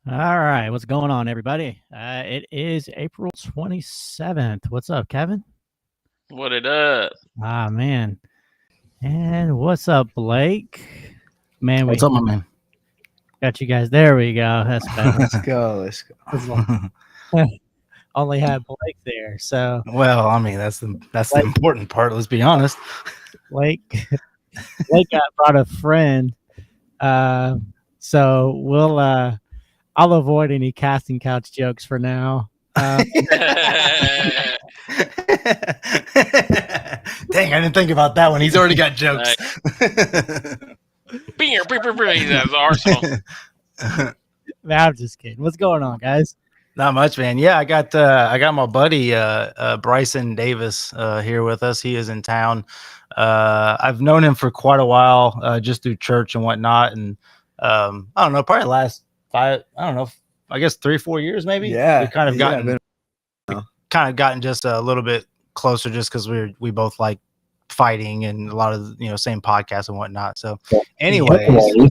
All right, what's going on, everybody? It is April 27th. What's up, Kevin? What it up? Ah, man. And what's up, Blake? Man, we What's up, my man? got you guys. There we go. That's better. Let's go. Only had Blake there. So, Well, I mean, that's the important part. Let's be honest. Blake brought a friend. So I'll avoid any casting couch jokes for now. Dang, I didn't think about that one. He's already got jokes. That's Arsenal. No, I'm just kidding. What's going on, guys? Not much, man. Yeah, I got my buddy Bryson Davis here with us. He is in town. I've known him for quite a while, just through church and whatnot. And I don't know, probably last 5, I don't know, I guess 3-4 years maybe. Yeah, we kind of gotten just a little bit closer, just because we both like fighting and a lot of same podcasts and whatnot. So, anyways,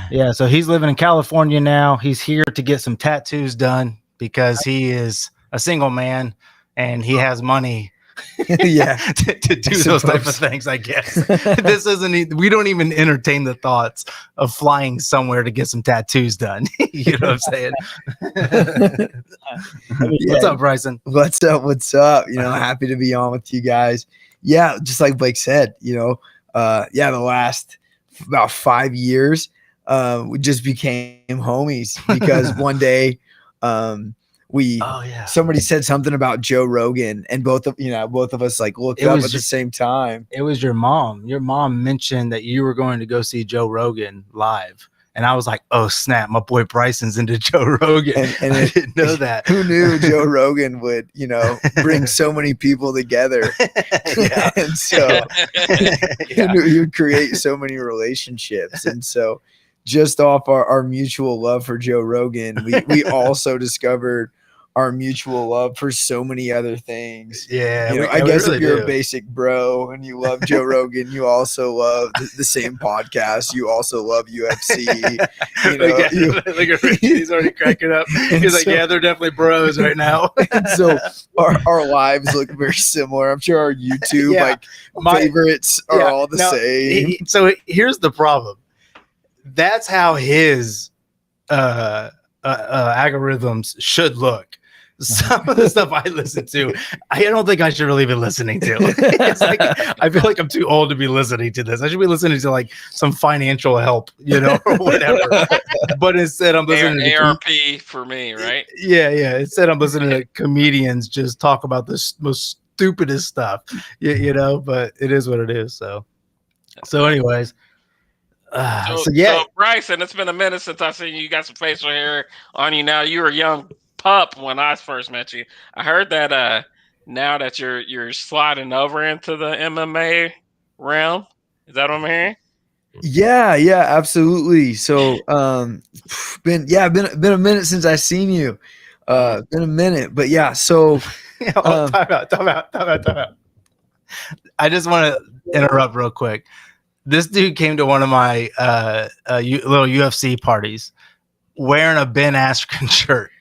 yeah. So he's living in California now. He's here to get some tattoos done because he is a single man and he has money. Yeah, to do those type of things, I guess. This isn't. We don't even entertain the thoughts of flying somewhere to get some tattoos done. You know what I'm saying? What's up, Bryson? What's up? Happy to be on with you guys. Yeah, just like Blake said, the last about 5 years, we just became homies because one day, somebody said something about Joe Rogan, and both of us like looked up at the same time. It was your mom. Your mom mentioned that you were going to go see Joe Rogan live. And I was like, oh, snap, my boy Bryson's into Joe Rogan. And I didn't know that. Who knew Joe Rogan would, bring so many people together? And so who knew he would create so many relationships. And so just off our mutual love for Joe Rogan, we also discovered our mutual love for so many other things. Yeah. I guess really if you're a basic bro and you love Joe Rogan, you also love the same podcast. You also love UFC. Look at Rich. He's already cracking up. He's like, yeah, they're definitely bros right now. And so our lives look very similar. I'm sure our YouTube favorites are all the same. So here's the problem. That's how his algorithms should look. Some of the stuff I listen to, I don't think I should really be listening to. It's like I feel like I'm too old to be listening to this. I should be listening to like some financial help, or whatever. But instead, I'm listening to ARP for me, right? Yeah. Instead, I'm listening to comedians just talk about the most stupidest stuff, But it is what it is. So anyways. So Bryson, it's been a minute since I've seen you. You got some facial hair on you now. You were a young pup when I first met you. I heard that now that you're sliding over into the MMA realm. Is that what I'm hearing? Yeah, absolutely. So been a minute since I seen you. Been a minute, but yeah, so time out. I just want to interrupt real quick. This dude came to one of my little UFC parties wearing a Ben Askren shirt.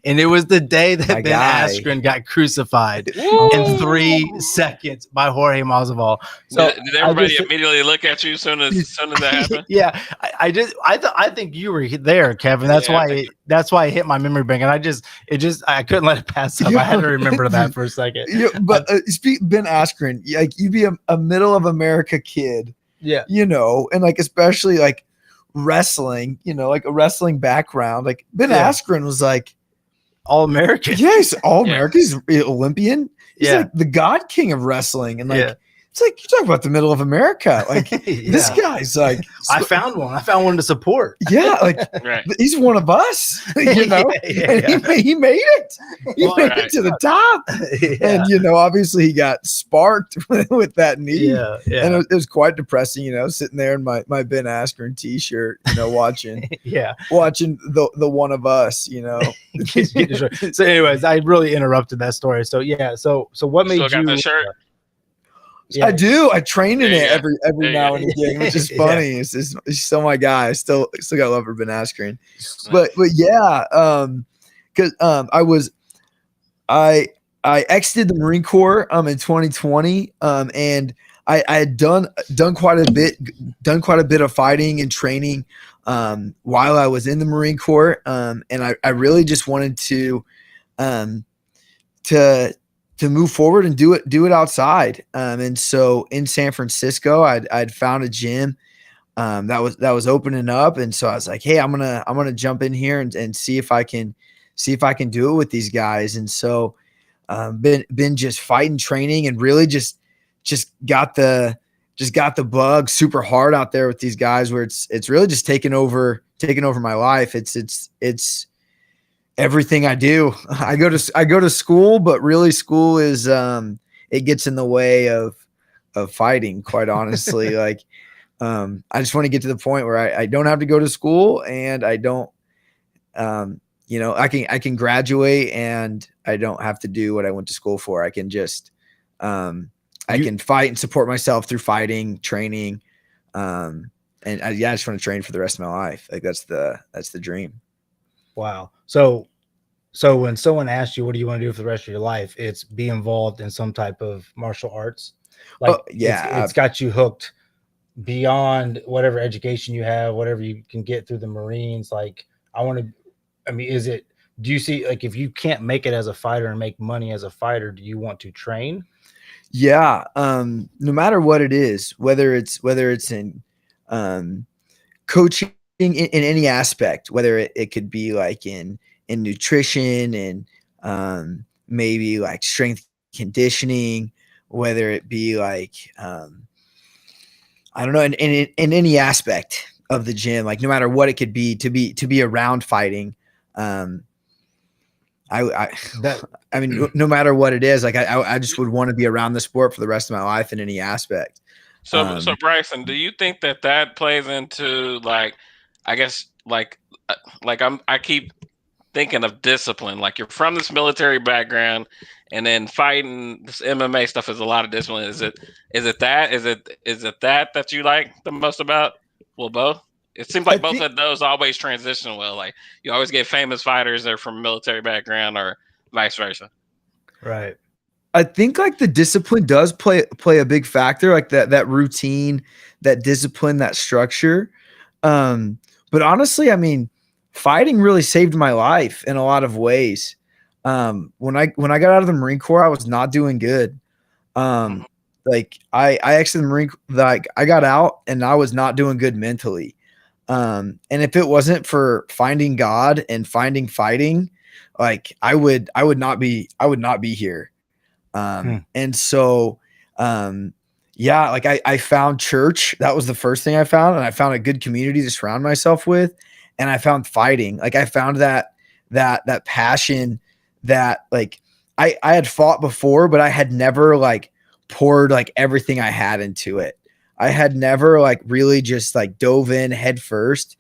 And it was the day that Ben Askren got crucified in 3 seconds by Jorge Masvidal. So did everybody immediately look at you as soon as that happened? Yeah, I think you were there, Kevin. That's why it hit my memory bank, and I couldn't let it pass up. I had to remember that for a second. Yeah, but Ben Askren, like you be a middle of America kid, and like especially like wrestling, like a wrestling background. Like Ben Askren was like All-American. Yes, All-American. He's Olympian. He's like the God King of wrestling. And like it's like you're talking about the middle of America. Like this guy's like I found one to support. Yeah, like he's one of us, And he made it. He made it to the top. And obviously he got sparked with that knee. Yeah. And it was quite depressing, sitting there in my Ben Askren t-shirt, watching watching the one of us, So anyways, I really interrupted that story. So so what made you got the shirt? Yeah. I do. I train in it every There now you and again, which is funny. Yeah. It's still my guy. I still got love for Ben Askren. But yeah, because I exited the Marine Corps in 2020, and I had done quite a bit of fighting and training while I was in the Marine Corps, and I really just wanted to move forward and do it outside. And so in San Francisco, I'd found a gym that was opening up, and so I was like, hey, I'm gonna jump in here and see if I can do it with these guys. And so been just fighting, training, and really just got the bug super hard out there with these guys, where it's really just taken over my life. It's everything I do. I go to school, but really school is it gets in the way of fighting, quite honestly. Like I just want to get to the point where I don't have to go to school, and I don't I can graduate and I don't have to do what I went to school for. I can just I can fight and support myself through fighting, training, and I just want to train for the rest of my life. Like that's the dream. Wow. So when someone asks you, what do you want to do for the rest of your life? It's be involved in some type of martial arts. Like, it's got you hooked beyond whatever education you have, whatever you can get through the Marines. Like, do you see, like, if you can't make it as a fighter and make money as a fighter, do you want to train? Yeah. No matter what it is, whether it's in coaching in any aspect, whether it could be like in nutrition and maybe like strength conditioning, whether it be like I don't know, in any aspect of the gym, like no matter what it could be, to be around fighting. I mean, no matter what it is, like I just would want to be around the sport for the rest of my life in any aspect. So Bryson, do you think that plays into, like, I guess, like I keep thinking of discipline. Like, you're from this military background, and then fighting this MMA stuff is a lot of discipline. Is it that you like the most about? Well, both. It seems like both of those always transition well. Like, you always get famous fighters that are from military background, or vice versa. Right. I think like the discipline does play a big factor, like that routine, that discipline, that structure. But honestly, I mean, fighting really saved my life in a lot of ways. When I got out of the Marine Corps, I was not doing good. Like I exited the Marine, like I got out and I was not doing good mentally. And if it wasn't for finding God and finding fighting, like I would not be here. And so, yeah, like I found church. That was the first thing I found. And I found a good community to surround myself with. And I found fighting. Like I found that passion that, like, I had fought before, but I had never like poured like everything I had into it. I had never like really just like dove in head first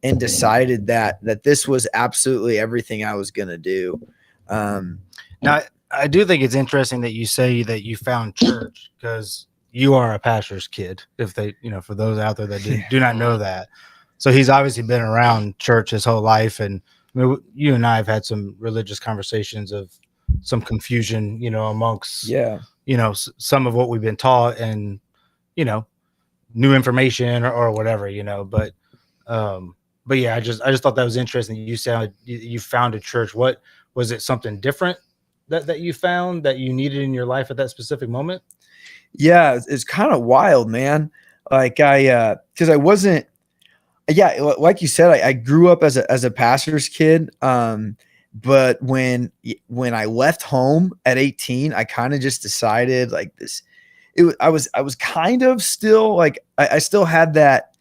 and decided that this was absolutely everything I was going to do. Now, I do think it's interesting that you say that you found church, because you are a pastor's kid. If they, for those out there that do not know that. So he's obviously been around church his whole life. And I mean, you and I have had some religious conversations of some confusion, amongst, some of what we've been taught and, new information or whatever, but yeah, I just thought that was interesting. You said you found a church. What was it? Something different that you found that you needed in your life at that specific moment? Yeah, it's kind of wild, man. Like because I wasn't. Yeah, like you said, I grew up as a pastor's kid. But when I left home at 18, I kind of just decided like this. I was kind of still like I still had that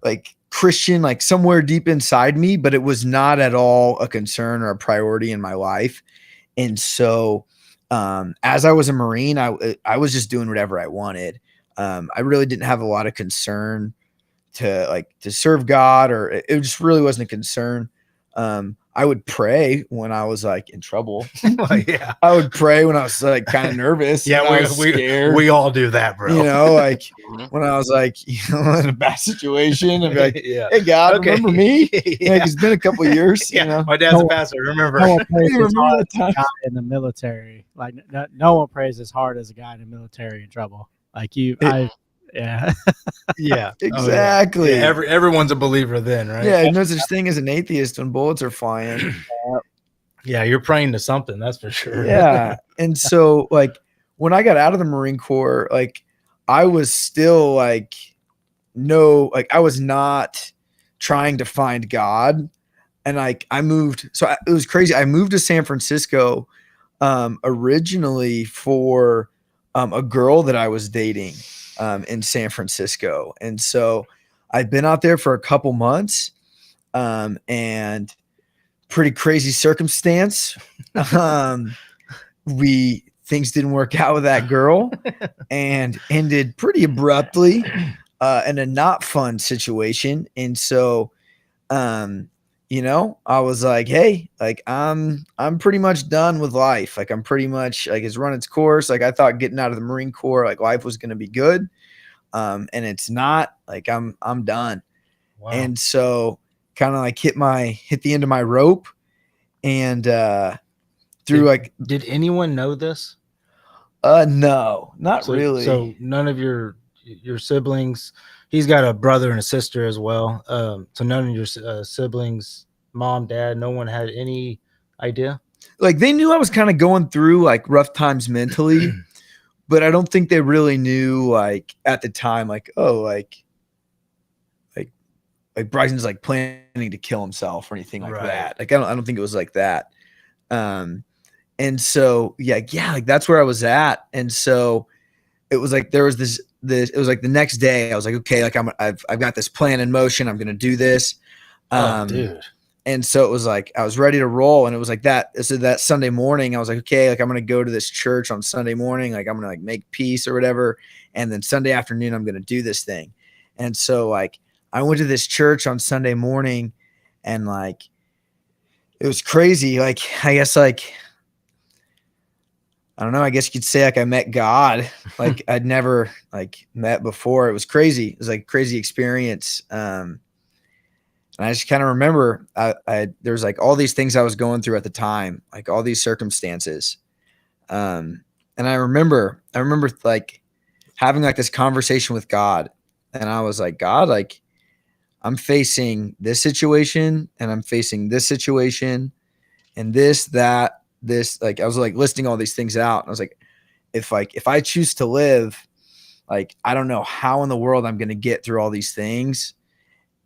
like Christian like somewhere deep inside me, but it was not at all a concern or a priority in my life. And so as I was a Marine, I was just doing whatever I wanted. I really didn't have a lot of concern to serve God, or it just really wasn't a concern. I I would pray when I was like in trouble. Well, yeah. I would pray when I was like kind of nervous. Yeah, I was scared. we all do that, bro. You know, like when I was like, you know, in a bad situation, I'd be like, yeah. "Hey God, Okay. remember me?" Yeah. Like, it's been a couple of years. Yeah. You know, My dad's a pastor. Remember? No one prays You as remember hard that as a time? guy in the military. Like no one prays as hard as a guy in the military in trouble. Like you, yeah. Yeah. exactly. Oh, yeah. Everyone's a believer then, right? Yeah, no such thing as an atheist when bullets are flying. Yeah, you're praying to something, that's for sure. Yeah. And so like when I got out of the Marine Corps, like I was still like I was not trying to find God. And like I moved, so it was crazy. I moved to San Francisco originally for a girl that I was dating in San Francisco. And so I'd been out there for a couple months and pretty crazy circumstance. Things didn't work out with that girl and ended pretty abruptly in a not fun situation. And so, you know, I was like, hey, like I'm pretty much done with life. Like I'm pretty much like it's run its course. Like I thought getting out of the Marine Corps, like life was going to be good. And it's not. Like I'm done. Wow. And so kind of like hit the end of my rope and did anyone know this? No, not really. So none of your siblings. He's got a brother and a sister as well. So none of your siblings, mom, dad, no one had any idea. Like they knew I was kind of going through like rough times mentally, but I don't think they really knew like at the time, like, oh, like Bryson's like planning to kill himself or anything like that. Like I don't think it was like that. And so yeah, like that's where I was at. And so it was like there was this it was like the next day I was like, okay, like I've got this plan in motion. I'm gonna do this. Dude. And so it was like I was ready to roll, and it was like that. So that Sunday morning, I was like, okay, like I'm gonna go to this church on Sunday morning, like I'm gonna like make peace or whatever, and then Sunday afternoon I'm gonna do this thing. And so like I went to this church on Sunday morning, and like it was crazy. Like I guess like I don't know. I guess you could say like I met God, like I'd never like met before. It was crazy. It was like a crazy experience. And I just kind of remember there was like all these things I was going through at the time, like all these circumstances. And I remember like having like this conversation with God, and I was like, God, like I'm facing this situation and I'm facing this situation and this, like I was like listing all these things out. And I was like, if I choose to live, like I don't know how in the world I'm going to get through all these things,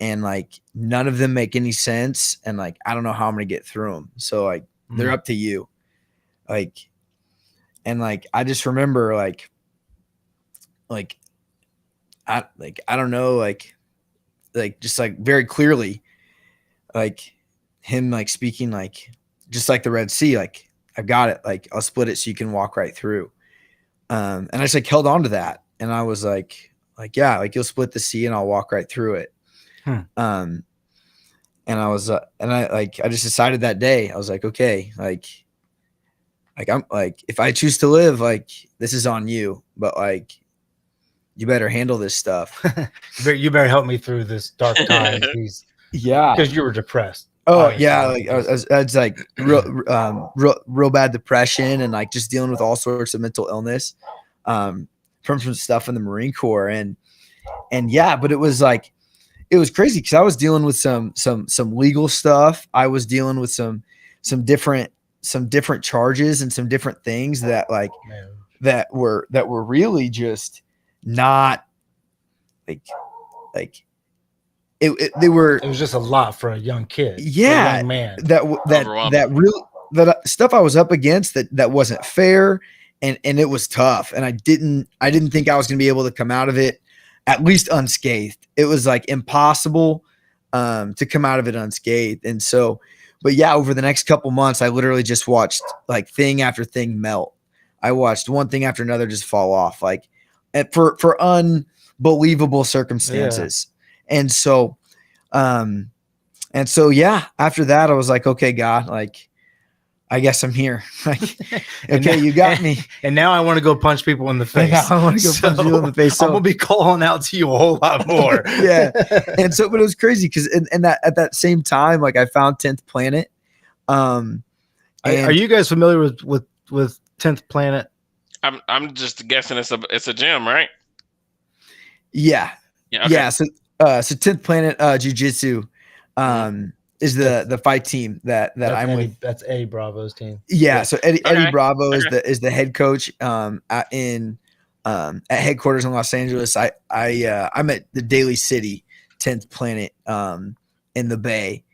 and like none of them make any sense, and like I don't know how I'm going to get through them. So like they're up to you. Like, and like I just remember like I don't know, like just like very clearly, like him like speaking like just like the Red Sea, like I've got it, like I'll split it so you can walk right through. And I just like held on to that, and I was like yeah, like you'll split the sea and I'll walk right through it. And I was and I just decided that day, I was like, okay, like I'm like, if I choose to live, like this is on you, but like you better handle this stuff. You better help me through this dark time. Yeah, because you were depressed. Oh obviously. yeah, like I was like real bad depression, and like just dealing with all sorts of mental illness from some stuff in the Marine Corps, and yeah, but it was like it was crazy because I was dealing with some legal stuff. I was dealing with some different charges and some different things that like that were really just not like they were. It was just a lot for a young kid. Yeah, a young man. That stuff I was up against that wasn't fair, and it was tough, and I didn't think I was going to be able to come out of it at least unscathed. It was like impossible to come out of it unscathed. And so, but yeah, over the next couple months, I literally just watched like thing after thing melt. I watched one thing after another just fall off, like for unbelievable circumstances. Yeah. And so, And so, yeah, after that, I was like, okay, God, like, I guess I'm here. Like, okay, you got me. And now I want to go punch people in the face. I want to go punch people in the face. So I'm gonna be calling out to you a whole lot more. Yeah. And so, but it was crazy because at that same time, like I found 10th Planet. Are you guys familiar with 10th Planet? I'm just guessing it's a gym, right? Yeah. Yeah. Okay. Yeah. So 10th Planet Jiu-Jitsu is the fight team that I'm with. That's Eddie Bravo's team. Yeah. So Eddie Bravo is the head coach at headquarters in Los Angeles. I'm at the Daly City 10th Planet in the Bay.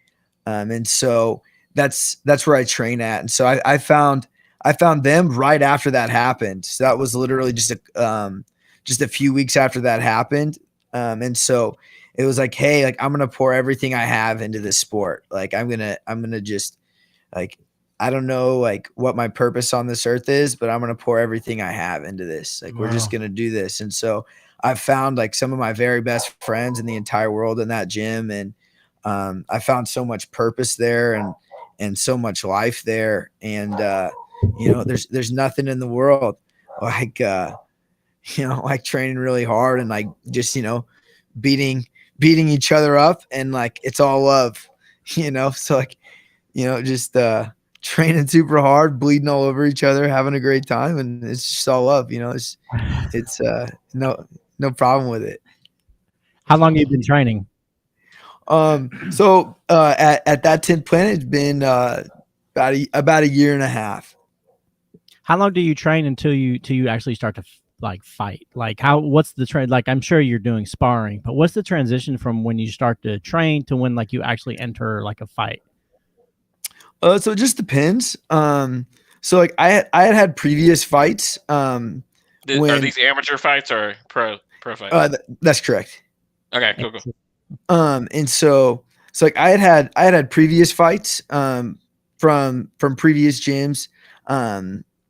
And so that's where I train at. And so I found them right after that happened. So that was literally just a few weeks after that happened. And so it was like, hey, like I'm gonna pour everything I have into this sport. Like I'm gonna just like, I don't know like what my purpose on this earth is, but I'm gonna pour everything I have into this. Like we're just gonna do this. And so I found like some of my very best friends in the entire world in that gym, and I found so much purpose there and so much life there. And there's nothing in the world like like training really hard and like just beating each other up, and like it's all love, so like just training super hard, bleeding all over each other, having a great time, and it's just all love. It's no problem with it. How long have you been training? So at that 10th Planet, it's been about a year and a half. How long do you train until you actually start to like fight? Like what's the trend? Like I'm sure you're doing sparring, but what's the transition from when you start to train to when like you actually enter like a fight? So it just depends. So like I had previous fights. Are these amateur fights or pro fights? That's correct. Okay, cool. And so like I had previous fights from previous gyms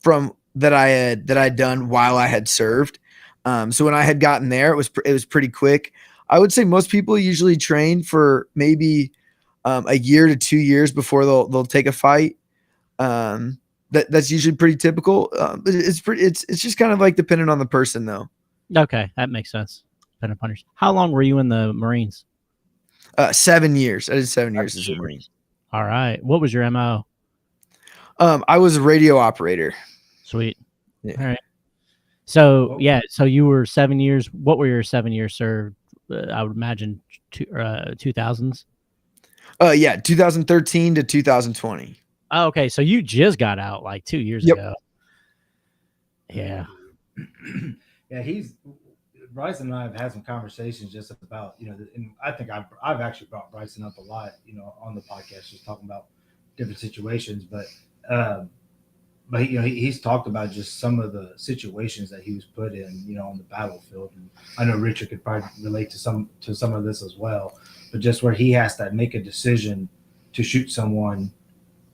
from that I'd done while I had served. So when I had gotten there, it was pretty quick. I would say most people usually train for maybe a year to 2 years before they'll take a fight. That's usually pretty typical. But it's just kind of like dependent on the person though. Okay, that makes sense. How long were you in the Marines? 7 years. I did 7 years as a Marine. All right. What was your MO? I was a radio operator. Sweet. Yeah. All right. So so you were 7 years. What were your 7 years served? I would imagine 2000s. 2013 to 2020. Oh, okay. So you just got out like 2 years ago. Yeah. Yeah, Bryson and I have had some conversations just about, and I think I've actually brought Bryson up a lot, on the podcast, just talking about different situations, but he's talked about just some of the situations that he was put in, on the battlefield. And I know Richard could probably relate to some of this as well, but just where he has to make a decision to shoot someone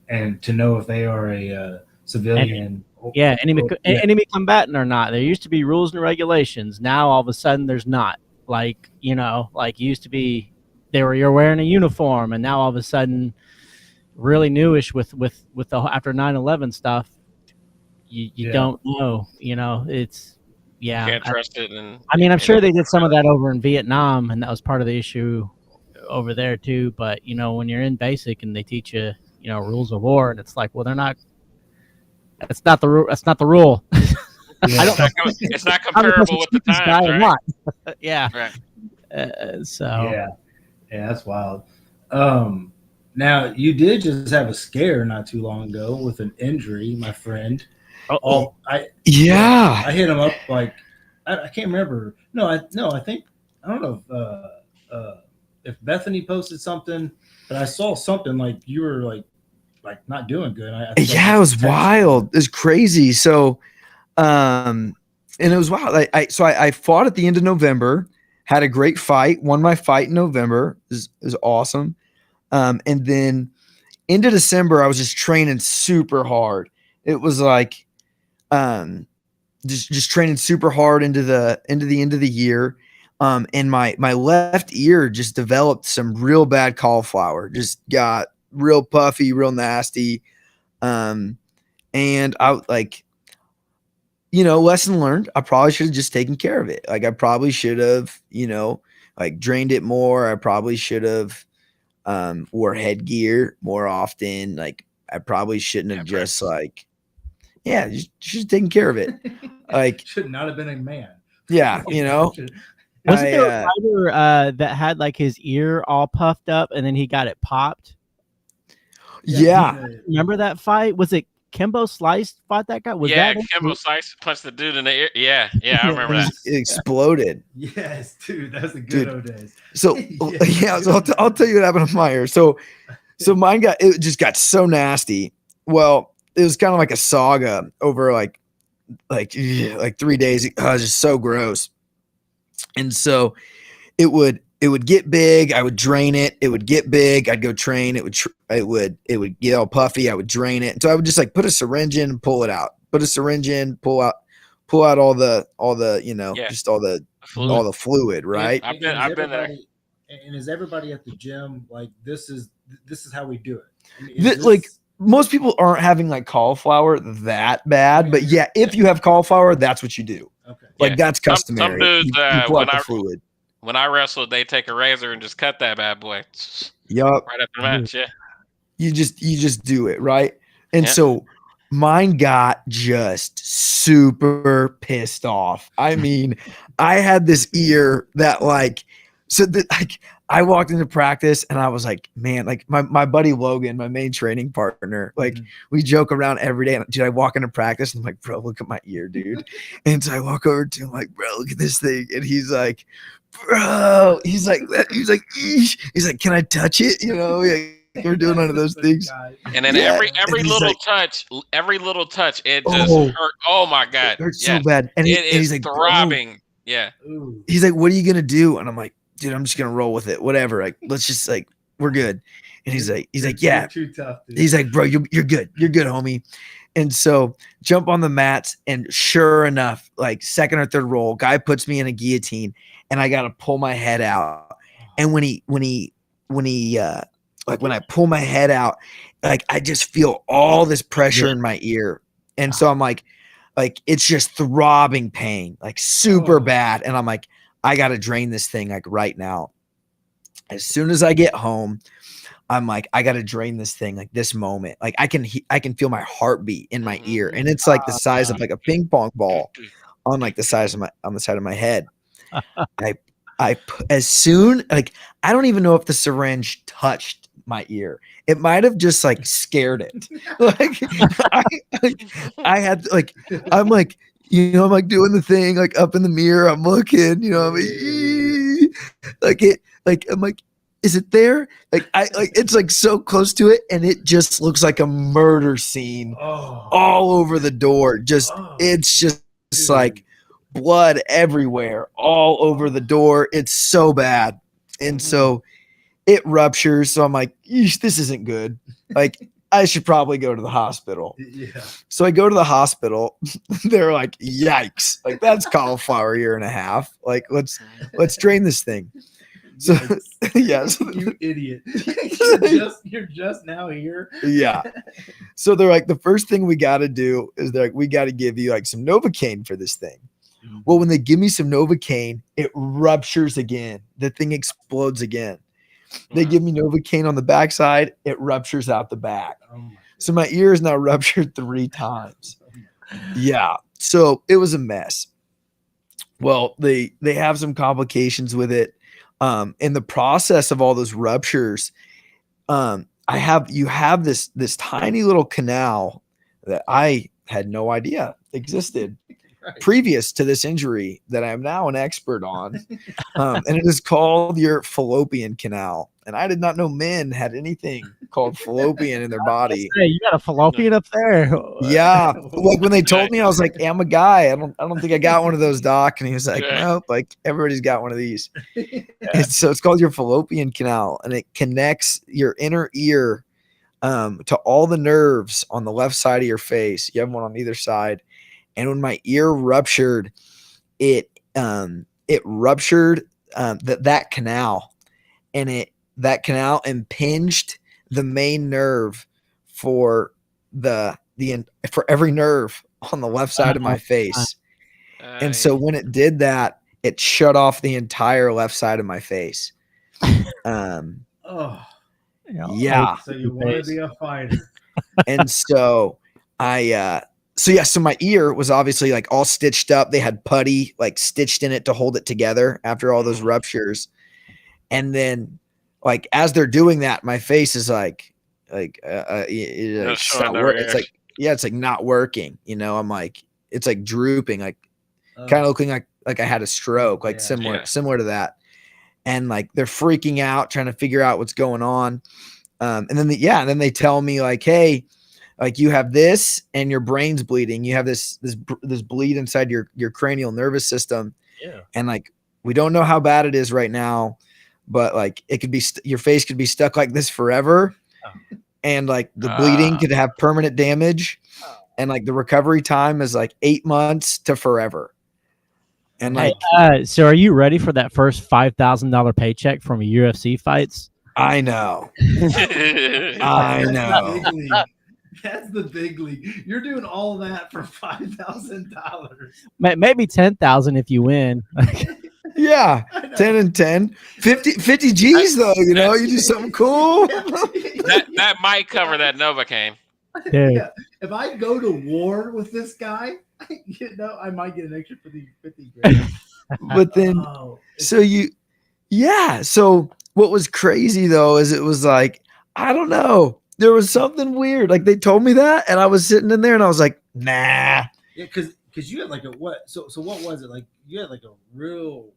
and to know if they are a civilian. Enemy combatant or not. There used to be rules and regulations. Now all of a sudden there's not. Like, like used to be you're wearing a uniform, and now all of a sudden really newish with the after 9/11 stuff, you don't know, it's you can't trust it. And I mean, I'm sure they did some of that over in Vietnam, and that was part of the issue over there too. But when you're in basic and they teach you, rules of war, and it's like, well, that's not the rule. That's not the rule. Yeah. It's not comparable with the times, right? Yeah. Right. So. Yeah, that's wild. Now you did just have a scare not too long ago with an injury, my friend. I hit him up like I can't remember. I think I don't know if Bethany posted something, but I saw something like you were like not doing good. It was wild. It was crazy. So, and it was wild. I fought at the end of November, had a great fight, won my fight in November. It was awesome. And then into December, I was just training super hard. It was like, just training super hard into the end of the year. And my left ear just developed some real bad cauliflower, just got real puffy, real nasty. And I like, lesson learned. I probably should have just taken care of it. Like I probably should have, like drained it more. I probably should have wore headgear more often. Like I probably shouldn't have just like, just taking care of it. Like should not have been a man. Yeah, Wasn't there a fighter that had like his ear all puffed up and then he got it popped? Yeah. Remember that fight? Was it Kimbo Slice fought that guy? Was that Kimbo Slice punched the dude in the ear. Yeah, I remember that. It exploded. Yes, dude, that's the good old days. So so I'll tell you what happened to my ear. So mine just got so nasty. Well, it was kind of like a saga over like 3 days. It was just so gross. And so it would get big. I would drain it. It would get big. I'd go train. It would get all puffy. I would drain it. And so I would just like put a syringe in and pull it out. Put a syringe in, pull out all the just all the fluid, right? I've been there. And is everybody at the gym like this is how we do it? Like most people aren't having like cauliflower that bad, but yeah, if you have cauliflower, that's what you do. Okay. Like that's customary. Some dudes, you pull out the fluid. When I wrestled, they take a razor and just cut that bad boy. Yup. Right after the match, yeah. You just do it, right? And so mine got just super pissed off. I mean, I had this ear that I walked into practice and I was like, man, like my buddy Logan, my main training partner, like we joke around every day. Dude, I walk into practice and I'm like, bro, look at my ear, dude. And so I walk over to him like, bro, look at this thing. And he's like, bro, he's like, eesh. He's like, can I touch it? We're doing one of those things. And then every little touch, it just hurt. Oh my God. It hurts so bad. And he's like throbbing. Bro. Yeah. He's like, what are you going to do? And I'm like, dude, I'm just going to roll with it. Whatever. Like, let's just like, we're good. And he's like, yeah. Too tough, dude. He's like, bro, you're good. You're good, homie. And so jump on the mats. And sure enough, like second or third roll, guy puts me in a guillotine and I got to pull my head out. And when I pull my head out, like I just feel all this pressure in my ear. And so I'm like it's just throbbing pain, like super bad. And I'm like, I got to drain this thing like right now. As soon as I get home, I'm like, I got to drain this thing like this moment. Like I can feel my heartbeat in my ear. And it's like the size of like a ping pong ball on like the side of my head. As soon, like, I don't even know if the syringe touched my ear. It might have just like scared it. I had like, I'm like, I'm like doing the thing, like up in the mirror, I'm looking, I'm like, I'm like, is it there? Like, it's like so close to it. And it just looks like a murder scene all over the door. It's just like blood everywhere, all over the door. It's so bad. And so it ruptures. So I'm like, this isn't good. Like, I should probably go to the hospital. Yeah. So I go to the hospital. They're like, yikes. Like, that's cauliflower ear and a half. Like, let's drain this thing. So yes. You idiot. You're just now here. Yeah. So they're like, the first thing we got to do is they're like, we got to give you like some Novocaine for this thing. Well, when they give me some Novocaine, it ruptures again. The thing explodes again. They give me Novocaine on the backside, it ruptures out the back. So my ear is now ruptured 3 times. Yeah. So it was a mess. Well, they have some complications with it. In the process of all those ruptures, you have this tiny little canal that I had no idea existed. Right. Previous to this injury that I'm now an expert on. And it is called your fallopian canal. And I did not know men had anything called fallopian in their body. Hey, you got a fallopian up there? Yeah. Like when they told me, I was like, I'm a guy. I don't think I got one of those, doc. And he was like, nope, like everybody's got one of these. So it's called your fallopian canal, and it connects your inner ear to all the nerves on the left side of your face. You have one on either side. And when my ear ruptured, it it ruptured that canal, and that canal impinged the main nerve for for every nerve on the left side of my face. And so when it did that, it shut off the entire left side of my face. Oh, yeah. so you want to be a fighter. And so so my ear was obviously like all stitched up. They had putty like stitched in it to hold it together after all those ruptures. And then like as they're doing that, my face is like it's not working. It's like, yeah, it's like not working. You know, I'm like, it's like drooping, like kind of looking like I had a stroke, like similar to that. And like they're freaking out, trying to figure out what's going on. And then they tell me like, hey, like you have this and your brain's bleeding. You have this bleed inside your cranial nervous system. Yeah. And like, we don't know how bad it is right now, but like it could be, your face could be stuck like this forever. Oh. And like the bleeding could have permanent damage. Oh. And like the recovery time is like 8 months to forever. And like, so are you ready for that first $5,000 paycheck from UFC fights? I know. I know. That's the big league. You're doing all that for $5,000. Maybe 10,000 if you win. Yeah, 10 and 10, 50 G's though. You know, you do something cool. that might cover that Novocaine. Yeah. If I go to war with this guy, you know, I might get an extra 50 grand. But then, So what was crazy though is it was like, I don't know. There was something weird. Like they told me that, and I was sitting in there, and I was like, nah. Yeah, because you had like a what? So what was it like? You had like a real.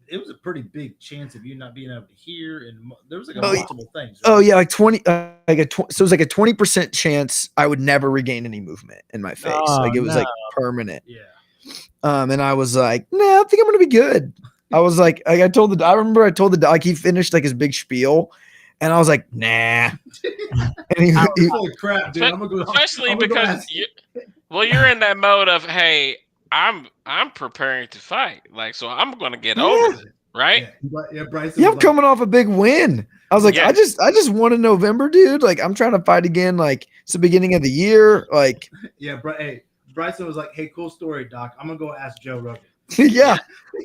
It was a pretty big chance of you not being able to hear, and there was like multiple things. Right? Oh yeah, like 20. So it was like a 20% chance I would never regain any movement in my face. Like it was like permanent. Yeah. And I was like, nah, I think I'm gonna be good. I was like, I remember I told the doc, he finished like his big spiel. And I was like, nah. And holy crap, dude! Especially because you're in that mode of, hey, I'm preparing to fight, like, so I'm gonna get over it, right? Yeah, I'm coming off a big win. I was like, I just won in November, dude. Like, I'm trying to fight again. Like, it's the beginning of the year. Like, yeah, hey, Bryson was like, hey, cool story, Doc. I'm gonna go ask Joe Rogan. Yeah,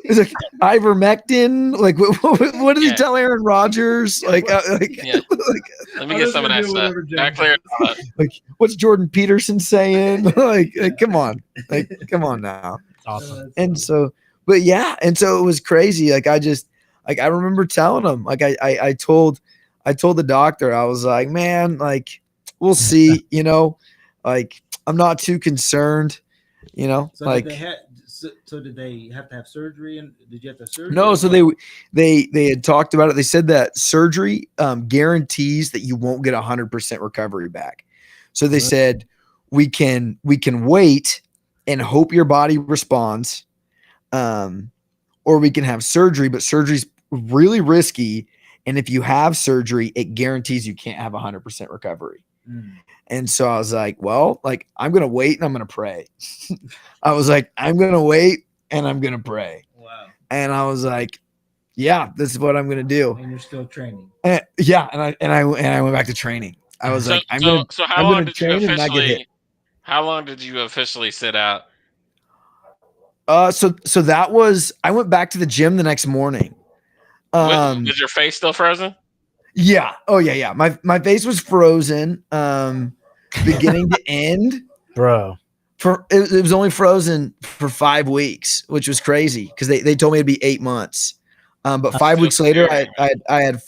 it's like ivermectin. Like, what did he tell Aaron Rodgers? Like, let me get some of that stuff. Not clear. Like, what's Jordan Peterson saying? like, come on, now. Awesome. And so, but yeah, and so it was crazy. Like, I remember telling him, like, I told the doctor, I was like, man, like, we'll see. You know, like, I'm not too concerned. You know, so like. So did they have to have surgery, and did you have to have surgery? No, so they had talked about it. They said that surgery guarantees that you won't get 100% recovery back. So they said we can wait and hope your body responds, or we can have surgery, but surgery's really risky. And if you have surgery, it guarantees you can't have 100% recovery. And so I was like, well, like, I'm going to wait and I'm going to pray. I was like, I'm going to wait and I'm going to pray. Wow. And I was like, yeah, this is what I'm going to do. And you're still training. And I went back to training. I was like, I'm going to train and not get hit. How long did you officially sit out? So that was, I went back to the gym the next morning. Was your face still frozen? Yeah. Oh yeah. My face was frozen. Beginning to end, bro. It was only frozen for 5 weeks, which was crazy because they told me it'd be 8 months. But 5 weeks later, I had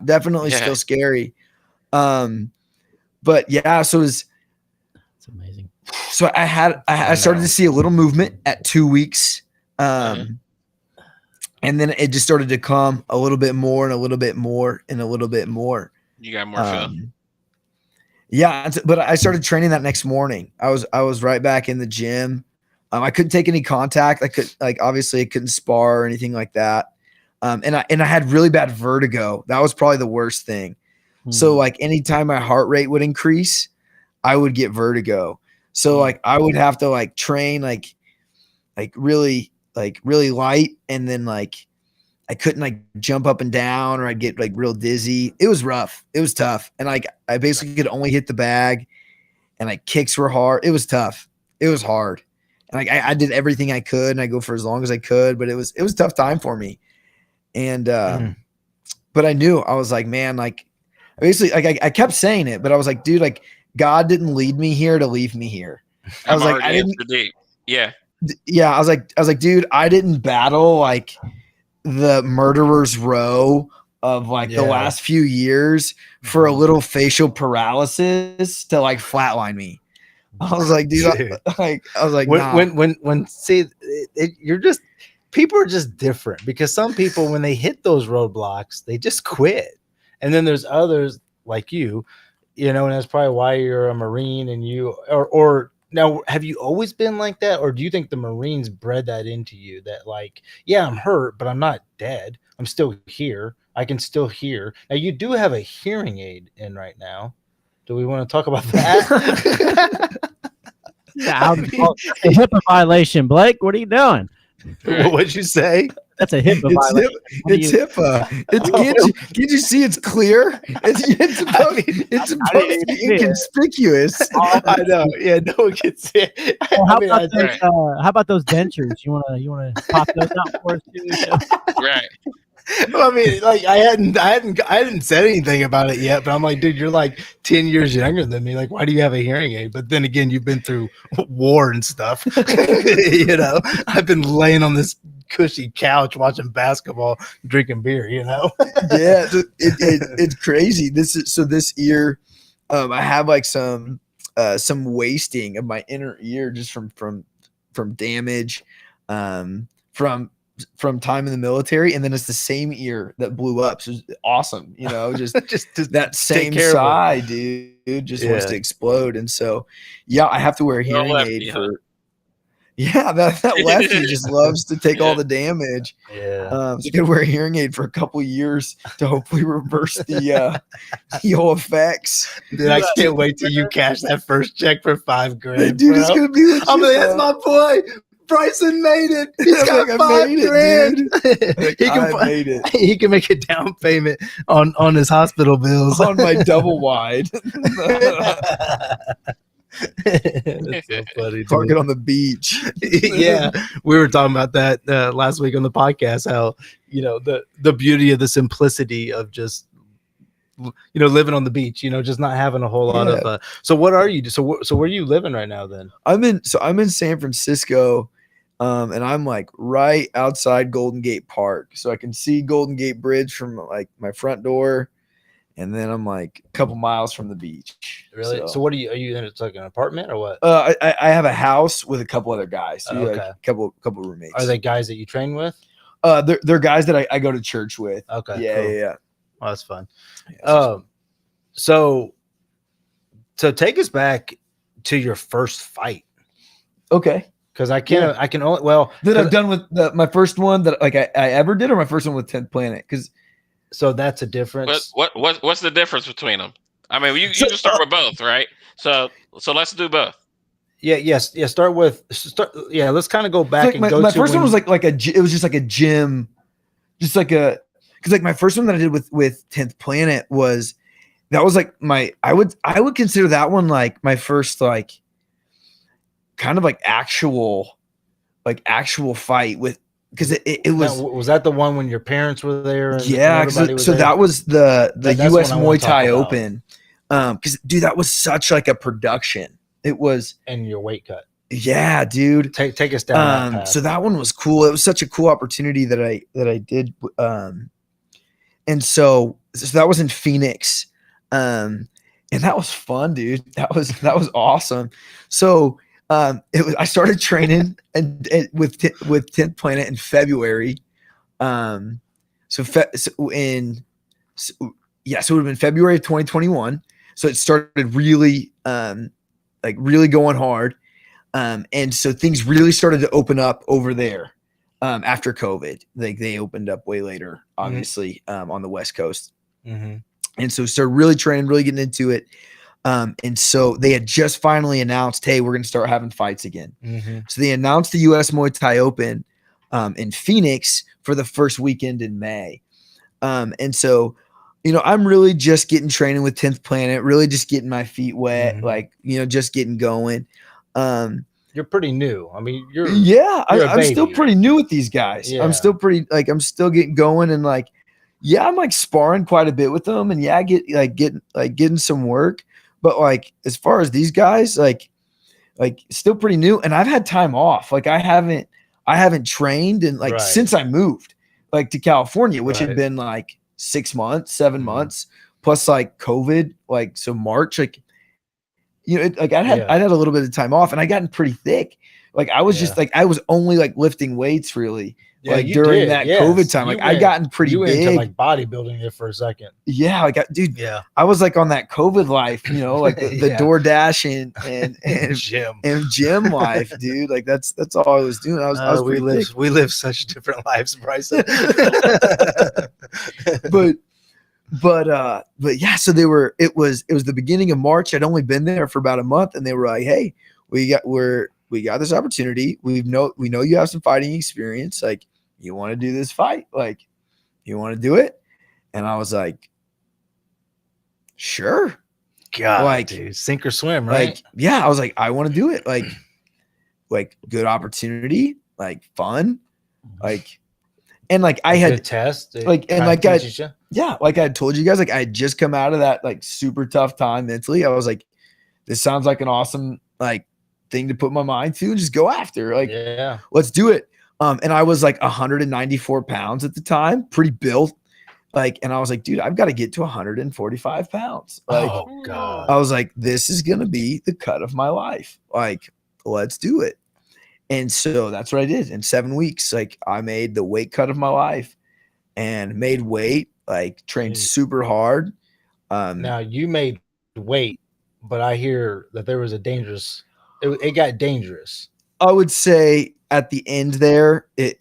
definitely still scary. But yeah, so it's amazing. So I started to see a little movement at 2 weeks. And then it just started to come a little bit more and a little bit more and a little bit more. You got more fun. Yeah, but I started training that next morning. I was right back in the gym. I couldn't take any contact. Obviously I couldn't spar or anything like that. And I had really bad vertigo. That was probably the worst thing. So like anytime my heart rate would increase, I would get vertigo. So like I would have to like train like really like really light, and then like I couldn't like jump up and down, or I'd get like real dizzy. It was rough. It was tough. And like I basically could only hit the bag, and like kicks were hard. It was tough. It was hard. And like I did everything I could, and I go for as long as I could, but it was a tough time for me. And but I knew, I was like, man, like basically like I kept saying it, but I was like, dude, like God didn't lead me here to leave me here. I was like, I didn't. Yeah. Yeah. I was like, dude, I didn't battle like the murderer's row of like the last few years for a little facial paralysis to like flatline me. I was like, dude, I was like, when see, you're just, people are just different, because some people, when they hit those roadblocks, they just quit. And then there's others like you know, and that's probably why you're a Marine, and or now, have you always been like that? Or do you think the Marines bred that into you, that like, yeah, I'm hurt, but I'm not dead. I'm still here. I can still hear. Now, you do have a hearing aid in right now. Do we want to talk about that? Yeah, a HIPAA violation. Blake, what are you doing? What'd you say? That's a HIPAA violation. It's HIPAA. Can't you see it's clear? It's supposed to be inconspicuous. I know. Yeah, no one can see it. Well, how about those dentures? You wanna pop those out for us too? Right. Well, I mean, like I hadn't said anything about it yet, but I'm like, dude, you're like 10 years younger than me. Like, why do you have a hearing aid? But then again, you've been through war and stuff. You know, I've been laying on this cushy couch watching basketball, drinking beer. You know. Yeah, it's crazy. This ear, I have like some wasting of my inner ear just from damage, from time in the military, and then it's the same ear that blew up. So it's awesome, you know, just that same side, dude, just wants to explode. And so, yeah, I have to wear a hearing aid for. Yeah, that lefty just loves to take all the damage. Yeah, so you gotta wear a hearing aid for a couple years to hopefully reverse the ill effects. Dude, I can't wait till you cash that first check for $5,000. Dude, it's gonna be. I'm like, that's my boy. Bryson made it. He's got $5,000. He can make a down payment on his hospital bills on my double wide. That's so funny. Park it on the beach. Yeah, we were talking about that last week on the podcast. How, you know, the beauty of the simplicity of just, you know, living on the beach. You know, just not having a whole lot of. So what are you? So where are you living right now? Then I'm in San Francisco. And I'm like right outside Golden Gate Park, so I can see Golden Gate Bridge from like my front door, and then I'm like a couple miles from the beach. Really? So what are you in? It's like an apartment or what? I have a house with a couple other guys. So okay. Like a couple roommates. Are they guys that you train with? They're guys that I go to church with. Okay. Yeah, cool. Yeah. Oh, that's fun. Yeah, so take us back to your first fight. Okay. Because I can only, well, that I've done with my first one that like I ever did, or my first one with 10th Planet. Because so that's a difference. What's the difference between them? I mean, you can start with both, right? So let's do both. Yeah. Yes. Yeah. Yeah. Let's kind of go back like my first one was like it was just like a gym, just like a, because like my first one that I did with 10th Planet was like I would consider that one like my first like kind of like actual fight with, because it was. Now, was that the one when your parents were there? Yeah, so there? That was the US Muay Thai Open. Because dude, that was such like a production. It was. And your weight cut. Yeah, dude. Take us down. That path. So that one was cool. It was such a cool opportunity that I did. And so that was in Phoenix. And that was fun, dude. That was awesome. So I started training and with 10th Planet in February. So it would have been February of 2021. So it started really, really going hard. And so things really started to open up over there after COVID. Like they opened up way later, obviously, on the West Coast. Mm-hmm. And so started really training, really getting into it. And so they had just finally announced, hey, we're going to start having fights again. Mm-hmm. So they announced the US Muay Thai Open in Phoenix for the first weekend in May. And so, you know, I'm really just getting training with 10th Planet, really just getting my feet wet, like, you know, just getting going. You're pretty new. I mean, I'm still pretty new with these guys. Yeah. I'm still pretty, like, I'm still getting going, and like, yeah, I'm like sparring quite a bit with them, and yeah, I get getting some work, but like, as far as these guys, like still pretty new, and I've had time off. Like I haven't trained in like since I moved like to California, which had been like 6 months, 7 months, plus like COVID, like so March, like, you know, I'd had a little bit of time off, and I gotten pretty thick. Like I was just like, I was only like lifting weights really. Like during that COVID time, like I gotten pretty big. Into like bodybuilding there for a second. Yeah, like dude, I was like on that COVID life, you know, like the DoorDash and gym life, dude. Like that's all I was doing. I was we live such different lives, Bryson. but yeah, so it was the beginning of March. I'd only been there for about a month, and they were like, hey, we got this opportunity. We know you have some fighting experience. Like, you want to do this fight? Like, you want to do it? And I was like, sure. God, like, dude, sink or swim, right? Like, yeah, I was like, I want to do it. Like good opportunity, like fun, like, and like I had test, like, and like like I had told you guys, like I had just come out of that like super tough time mentally. I was like, this sounds like an awesome like thing to put my mind to and just go after. Like, let's do it. And I was like 194 pounds at the time, pretty built. Like, and I was like, dude, I've got to get to 145 pounds. Like, oh God. I was like, this is going to be the cut of my life. Like, let's do it. And so that's what I did in 7 weeks. Like, I made the weight cut of my life and made weight, like trained super hard. Now you made weight, but I hear that there was a dangerous, it got dangerous. I would say at the end there, it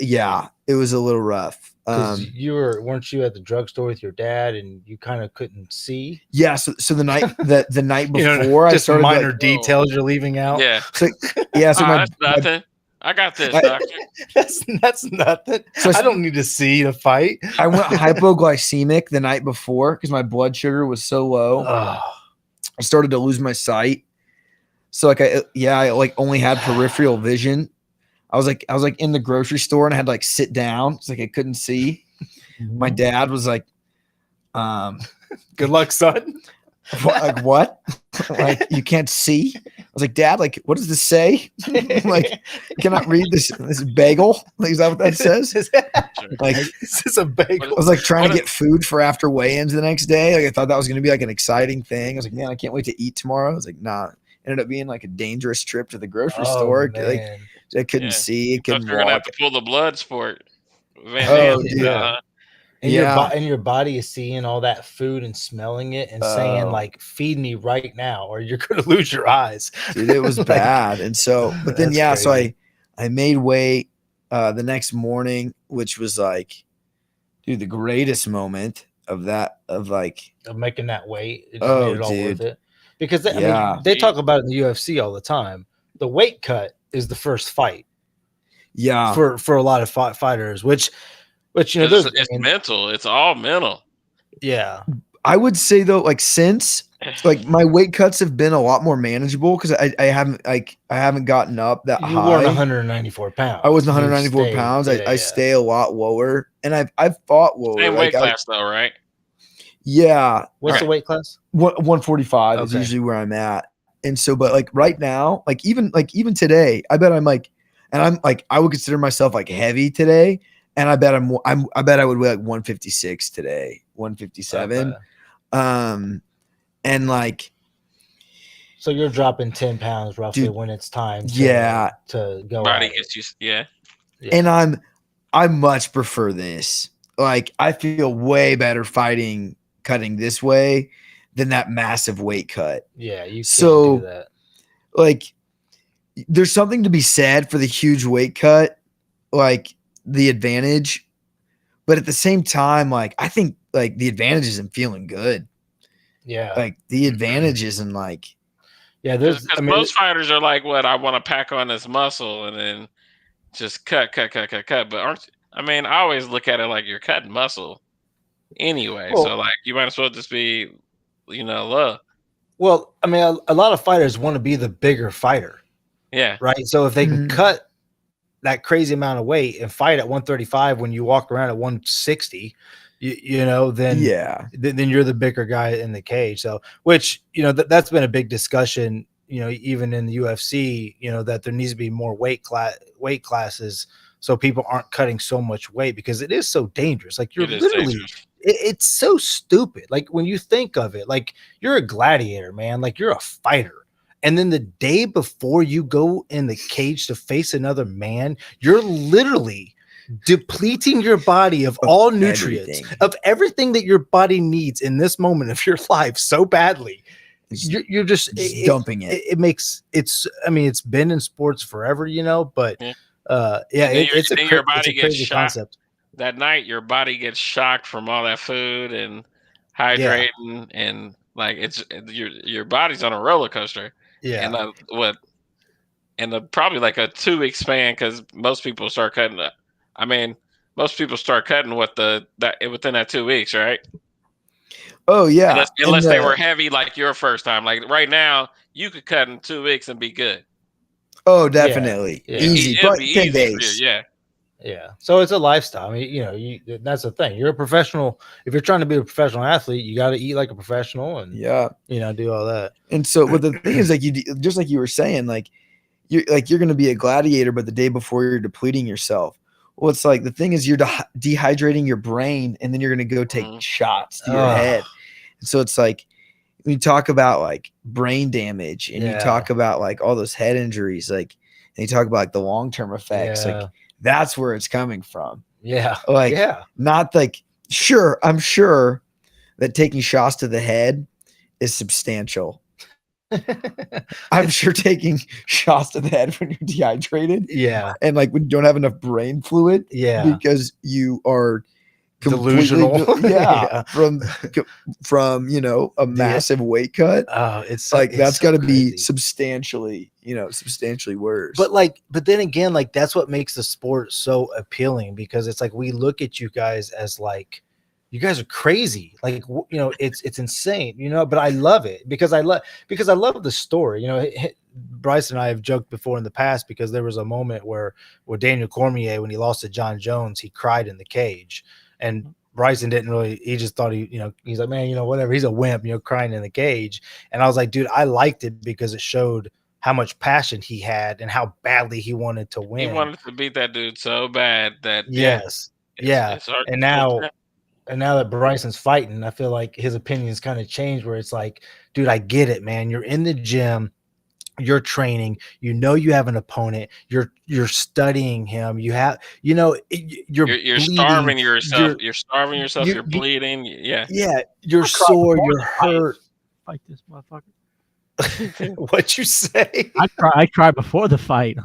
was a little rough. Weren't you at the drugstore with your dad and you kind of couldn't see? Yeah. So the night the night before, just I started minor details you're leaving out. Yeah. So that's nothing. I got this, doctor. That's nothing. So I don't need to see the fight. I went hypoglycemic the night before because my blood sugar was so low. I started to lose my sight. So like I like only had peripheral vision. I was like in the grocery store and I had to like sit down. It's like I couldn't see. My dad was like, good luck, son. Like what? Like you can't see? I was like, Dad, like what does this say? Like, cannot read this bagel. Like, is that what that says? Like, is this a bagel? I was like trying to get food for after weigh-ins the next day. Like I thought that was gonna be like an exciting thing. I was like, man, I can't wait to eat tomorrow. I was like, nah. Ended up being like a dangerous trip to the grocery store. Man. Like I couldn't see. Couldn't you're gonna have to pull the blood sport. And your body is seeing all that food and smelling it and saying like, feed me right now or you're going to lose your eyes. Dude, it was bad. And so, but then, crazy. So I made weight the next morning, which was like, dude, the greatest moment of making that weight. It made it all worth it. Because I mean, they talk about it in the UFC all the time. The weight cut is the first fight. Yeah. For a lot of fighters, which you know, it's mental. It's all mental. Yeah. I would say though, like since like my weight cuts have been a lot more manageable because I haven't gotten up that high. You were 194 pounds. I was 194 pounds. I stay a lot lower, and I've fought lower. Same weight class though, right? Yeah. What's the weight class? 145 is usually where I'm at. And so, but like right now, like even today, I bet I'm like, and I'm like, I would consider myself like heavy today. And I bet I bet I would weigh like 156 today, 157. And like, so you're dropping 10 pounds roughly when it's time to go. Body gets you. And I much prefer this. Like, I feel way better cutting this way than that massive weight cut. Yeah, you can't do that. Like, there's something to be said for the huge weight cut, like the advantage, but at the same time, like I think like the advantage isn't feeling good. Yeah, like the advantage isn't like. Yeah, most fighters are like, what, I want to pack on this muscle, and then just cut. But I always look at it like you're cutting muscle anyway. Well, so like you might as well just be, low. Well, I mean, a lot of fighters want to be the bigger fighter. Yeah. Right. So if they can cut that crazy amount of weight and fight at 135 when you walk around at 160, then you're the bigger guy in the cage. So, which, that's been a big discussion, even in the UFC, that there needs to be more weight classes so people aren't cutting so much weight, because it is so dangerous. Like you're literally, it's so stupid. Like when you think of it, like you're a gladiator, man, like you're a fighter. And then the day before you go in the cage to face another man, you're literally depleting your body of all nutrients, of everything that your body needs in this moment of your life so badly. You're just dumping it. It's been in sports forever, but it's a crazy concept. That night, your body gets shocked from all that food and hydrating, and like it's your body's on a roller coaster. Yeah. And probably like a 2-week span, because most people start cutting. Most people start cutting within that 2 weeks, right? Oh yeah. Unless they were heavy like your first time. Like right now, you could cut in 2 weeks and be good. Oh, definitely. Yeah. Easy, but 10 days. Yeah. So it's a lifestyle. I mean, that's the thing. You're a professional. If you're trying to be a professional athlete, you got to eat like a professional and do all that. And so what the thing is, like just like you were saying, like you're going to be a gladiator, but the day before you're depleting yourself. Well, it's like the thing is you're dehydrating your brain, and then you're going to go take shots to your head. And so it's like when you talk about like brain damage and you talk about like all those head injuries, like, and you talk about like the long-term effects, like that's where it's coming from. Yeah. Like, not like, I'm sure that taking shots to the head is substantial. I'm sure taking shots to the head when you're dehydrated. Yeah. And like when you don't have enough brain fluid. Yeah. Because you are delusional. From a massive weight cut. It's like that's got to crazy. be substantially worse. But then again, like that's what makes the sport so appealing, because it's like we look at you guys as like, you guys are crazy, like it's insane, but I love it because I love the story. Bryce and I have joked before in the past, because there was a moment where Daniel Cormier, when he lost to John Jones, he cried in the cage, and Bryson didn't really, he just thought he's like, man, whatever, he's a wimp, crying in the cage. And I was like, dude, I liked it because it showed how much passion he had and how badly he wanted to win. He wanted to beat that dude so bad that and now that Bryson's fighting, I feel like his opinion's kind of changed, where it's like, dude, I get it, man. You're in the gym, you're training, you have an opponent, you're studying him, you're starving yourself, you're bleeding. You're sore, you're hurt. Fight this motherfucker. What'd you say? I cry before the fight.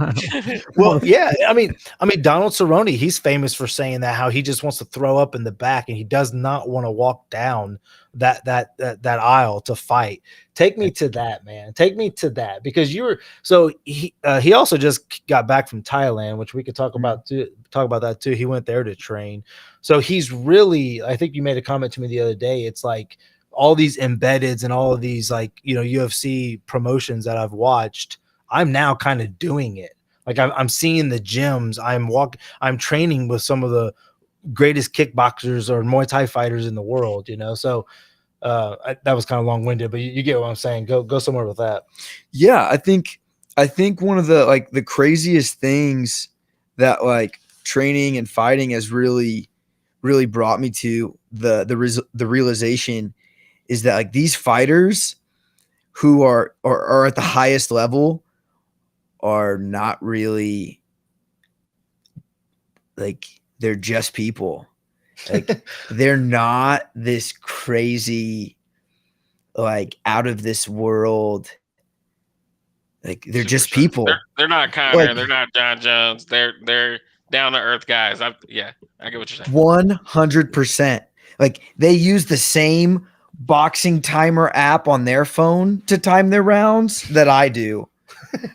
Well, yeah. I mean, Donald Cerrone, he's famous for saying that, how he just wants to throw up in the back and he does not want to walk down that aisle to fight. Take me to that, man. Take me to that, because he also just got back from Thailand, which we could talk about that too. He went there to train. So he's really, I think you made a comment to me the other day. It's like all these embeddeds and all of these UFC promotions that I've watched, I'm now kind of doing it. Like I'm seeing the gyms. I'm training with some of the greatest kickboxers or Muay Thai fighters in the world, So that was kind of long winded, but you get what I'm saying. Go somewhere with that. Yeah. I think one of the craziest things that like training and fighting has really, really brought me to the realization is that like these fighters who are at the highest level are not really like, they're just people. Like they're not this crazy, like out of this world. Like they're just people. They're not Conor. They're not John Jones. They're down to earth guys. I get what you're saying. 100%. Like they use the same boxing timer app on their phone to time their rounds that I do.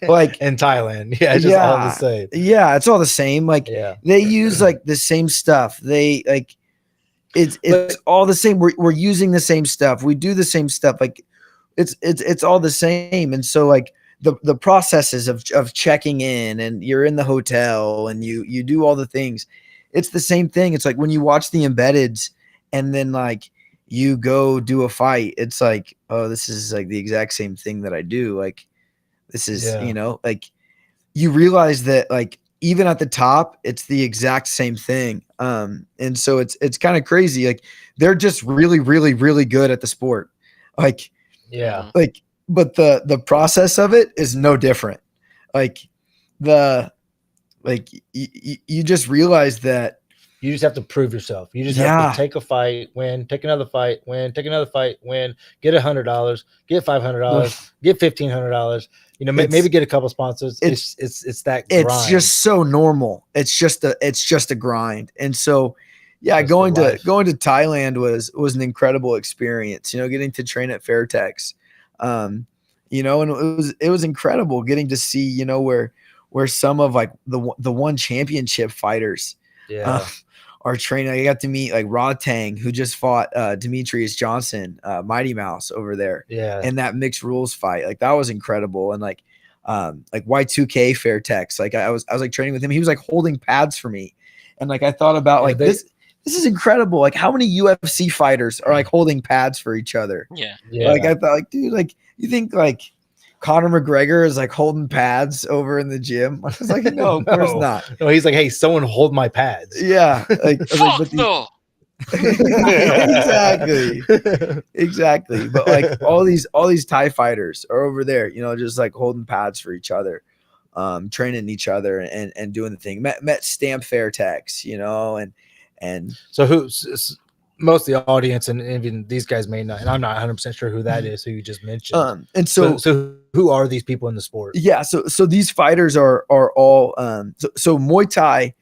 Like in Thailand. Yeah, it's just all the same. Yeah, it's all the same. Like they use like the same stuff. They like it's all the same. We're using the same stuff. We do the same stuff. Like it's all the same. And so like the processes of checking in, and you're in the hotel and you do all the things. It's the same thing. It's like when you watch the embeddeds and then like you go do a fight, it's like, oh, this is like the exact same thing that I do. Like this is, like you realize that like even at the top, it's the exact same thing. And so it's kind of crazy. Like they're just really, really, really good at the sport. Like, like, but the process of it is no different. Like you just realize that you just have to prove yourself. You just have to take a fight, win, take another fight, win, take another fight, win, get $100, get $500, get $1,500. Maybe get a couple sponsors. It's that grind. It's just so normal. It's just a grind. And so, going to Thailand was an incredible experience. Getting to train at Fairtex, and it was incredible getting to see where some of like the one championship fighters are training. I got to meet like Rodtang, who just fought Demetrius Johnson, Mighty Mouse over there. In that mixed rules fight. Like that was incredible. And like Y2K Fairtex, like I was like training with him. He was like holding pads for me. And like I thought about like this is incredible. Like how many UFC fighters are like holding pads for each other? Like I thought like, dude, like you think like Conor McGregor is like holding pads over in the gym? I was like, no, of course not. No, he's like, hey, someone hold my pads. Yeah. Like, exactly. But like all these Thai fighters are over there, just like holding pads for each other, training each other and doing the thing. Met Stamp Fairtex, and so most of the audience and even these guys may not, and I'm not 100% sure who that is, who you just mentioned. And so who are these people in the sport? Yeah. So these fighters are all, so Muay Thai,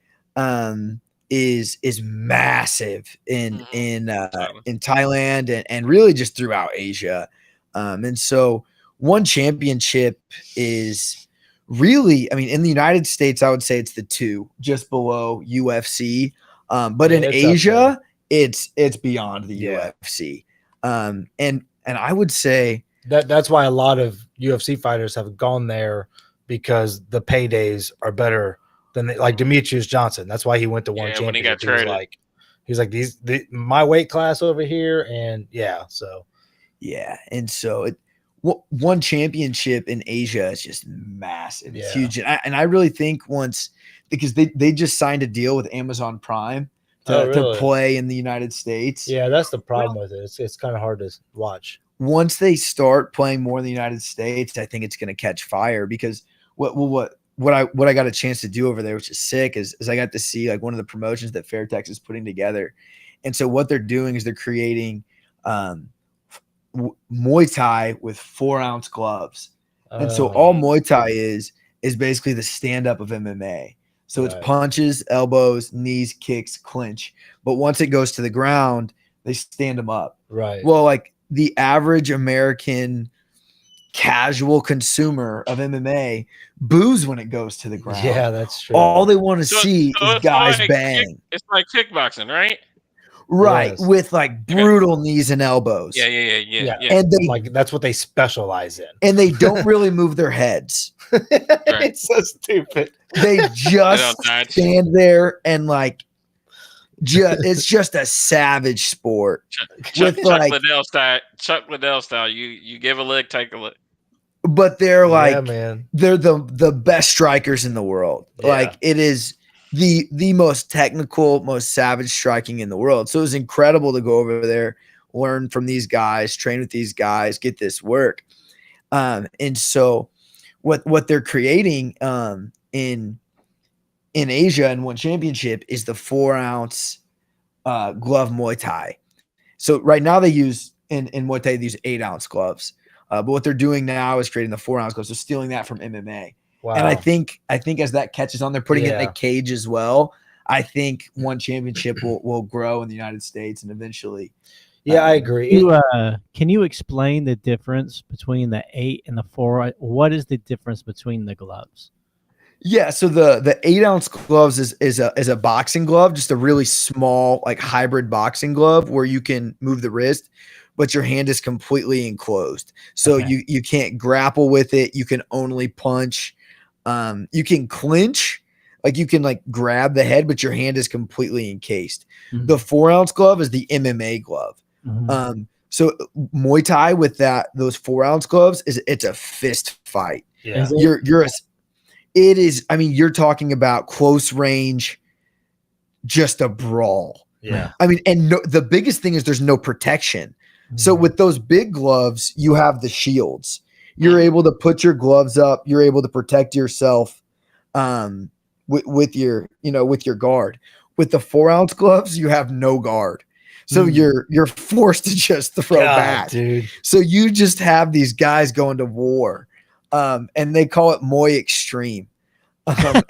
is massive in Thailand and really just throughout Asia. And so one championship is really, I mean, in the United States, I would say it's the 2 just below UFC. But in Asia, it's beyond the UFC. And I would say that's why a lot of UFC fighters have gone there, because the paydays are better than like Demetrius Johnson. That's why he went to one championship. When he got traded. He's like my weight class over here. And and so one championship in Asia is just massive. It's huge. And I really think because they just signed a deal with Amazon Prime to play in the United States. Yeah, that's the problem with it. It's kind of hard to watch. Once they start playing more in the United States, I think it's going to catch fire, because what I got a chance to do over there, which is sick, is I got to see like one of the promotions that Fairtex is putting together. And so what they're doing is they're creating Muay Thai with 4-ounce gloves. And so all Muay Thai is basically the stand-up of MMA. So it's punches, elbows, knees, kicks, clinch. But once it goes to the ground, they stand them up. Right. Well, like the average American casual consumer of MMA boos when it goes to the ground. Yeah, that's true. All they want to see is guys bang. It's like kickboxing, right? Right, yes. With like brutal knees and elbows. Yeah. And they like that's what they specialize in. And they don't really move their heads. It's so stupid. They just stand there and like it's just a savage sport. Chuck Liddell style. You give a lick, take a lick. But they're like, man. They're the best strikers in the world. Yeah. Like it is the most technical, most savage striking in the world. So it was incredible to go over there, learn from these guys, train with these guys, get this work. And so what they're creating in Asia in one championship is the 4-ounce glove Muay Thai. So right now they use in Muay Thai, they use 8-ounce gloves. But what they're doing now is creating the 4-ounce gloves. So stealing that from MMA. Wow. And I think as that catches on, they're putting it in a cage as well. I think one championship will grow in the United States and eventually. Yeah, I agree. Can you explain the difference between the 8 and the 4? What is the difference between the gloves? Yeah, so the 8-ounce gloves is a boxing glove, just a really small like hybrid boxing glove where you can move the wrist, but your hand is completely enclosed. So you can't grapple with it. You can only punch. You can clinch, like you can like grab the head, but your hand is completely encased. Mm-hmm. The 4-ounce glove is the MMA glove. Mm-hmm. So Muay Thai with those 4-ounce gloves it's a fist fight. Yeah, it is. I mean, you're talking about close range, just a brawl. Yeah. I mean, and the biggest thing is there's no protection. Mm-hmm. So with those big gloves, you have the shields. You're able to put your gloves up. You're able to protect yourself with your guard. With the 4-ounce gloves, you have no guard. So you're forced to just throw back. Dude. So you just have these guys going to war. And they call it Muay Extreme. Dude,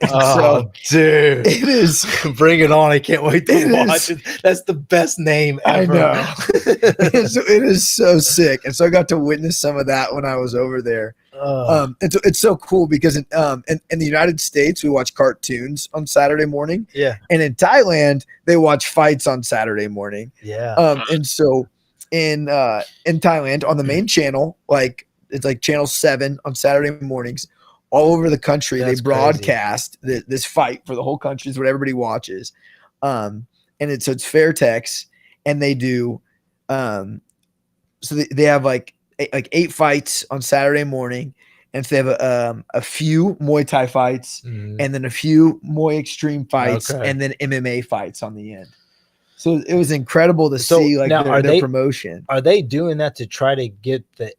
it is. Bring it on! I can't wait to watch it. That's the best name ever. I know. It is so sick, and so I got to witness some of that when I was over there. And so it's so cool because in the United States we watch cartoons on Saturday morning. Yeah, and in Thailand they watch fights on Saturday morning. Yeah, and so in Thailand on the main channel, like. It's like channel 7 on Saturday mornings all over the country. They broadcast this fight for the whole country. Is what everybody watches. And it's fair text, and they do. So they have like 8 fights on Saturday morning, and so they have a few Muay Thai fights, and then a few Muay Extreme fights, and then MMA fights on the end. So it was incredible to see like their promotion. Are they doing that to try to get the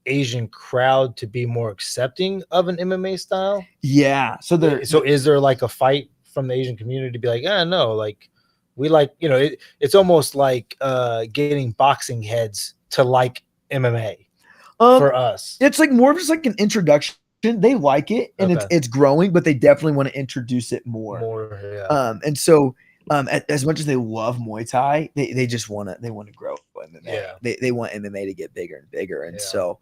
Asian crowd to be more accepting of an MMA style? Yeah. So is there like a fight from the Asian community to be like, no, like we like, it's almost like getting boxing heads to like MMA for us. It's like more of just like an introduction. They like it, and it's growing, but they definitely want to introduce it more. Yeah. And so as much as they love Muay Thai, they just want to grow MMA. Yeah. They want MMA to get bigger and bigger, and so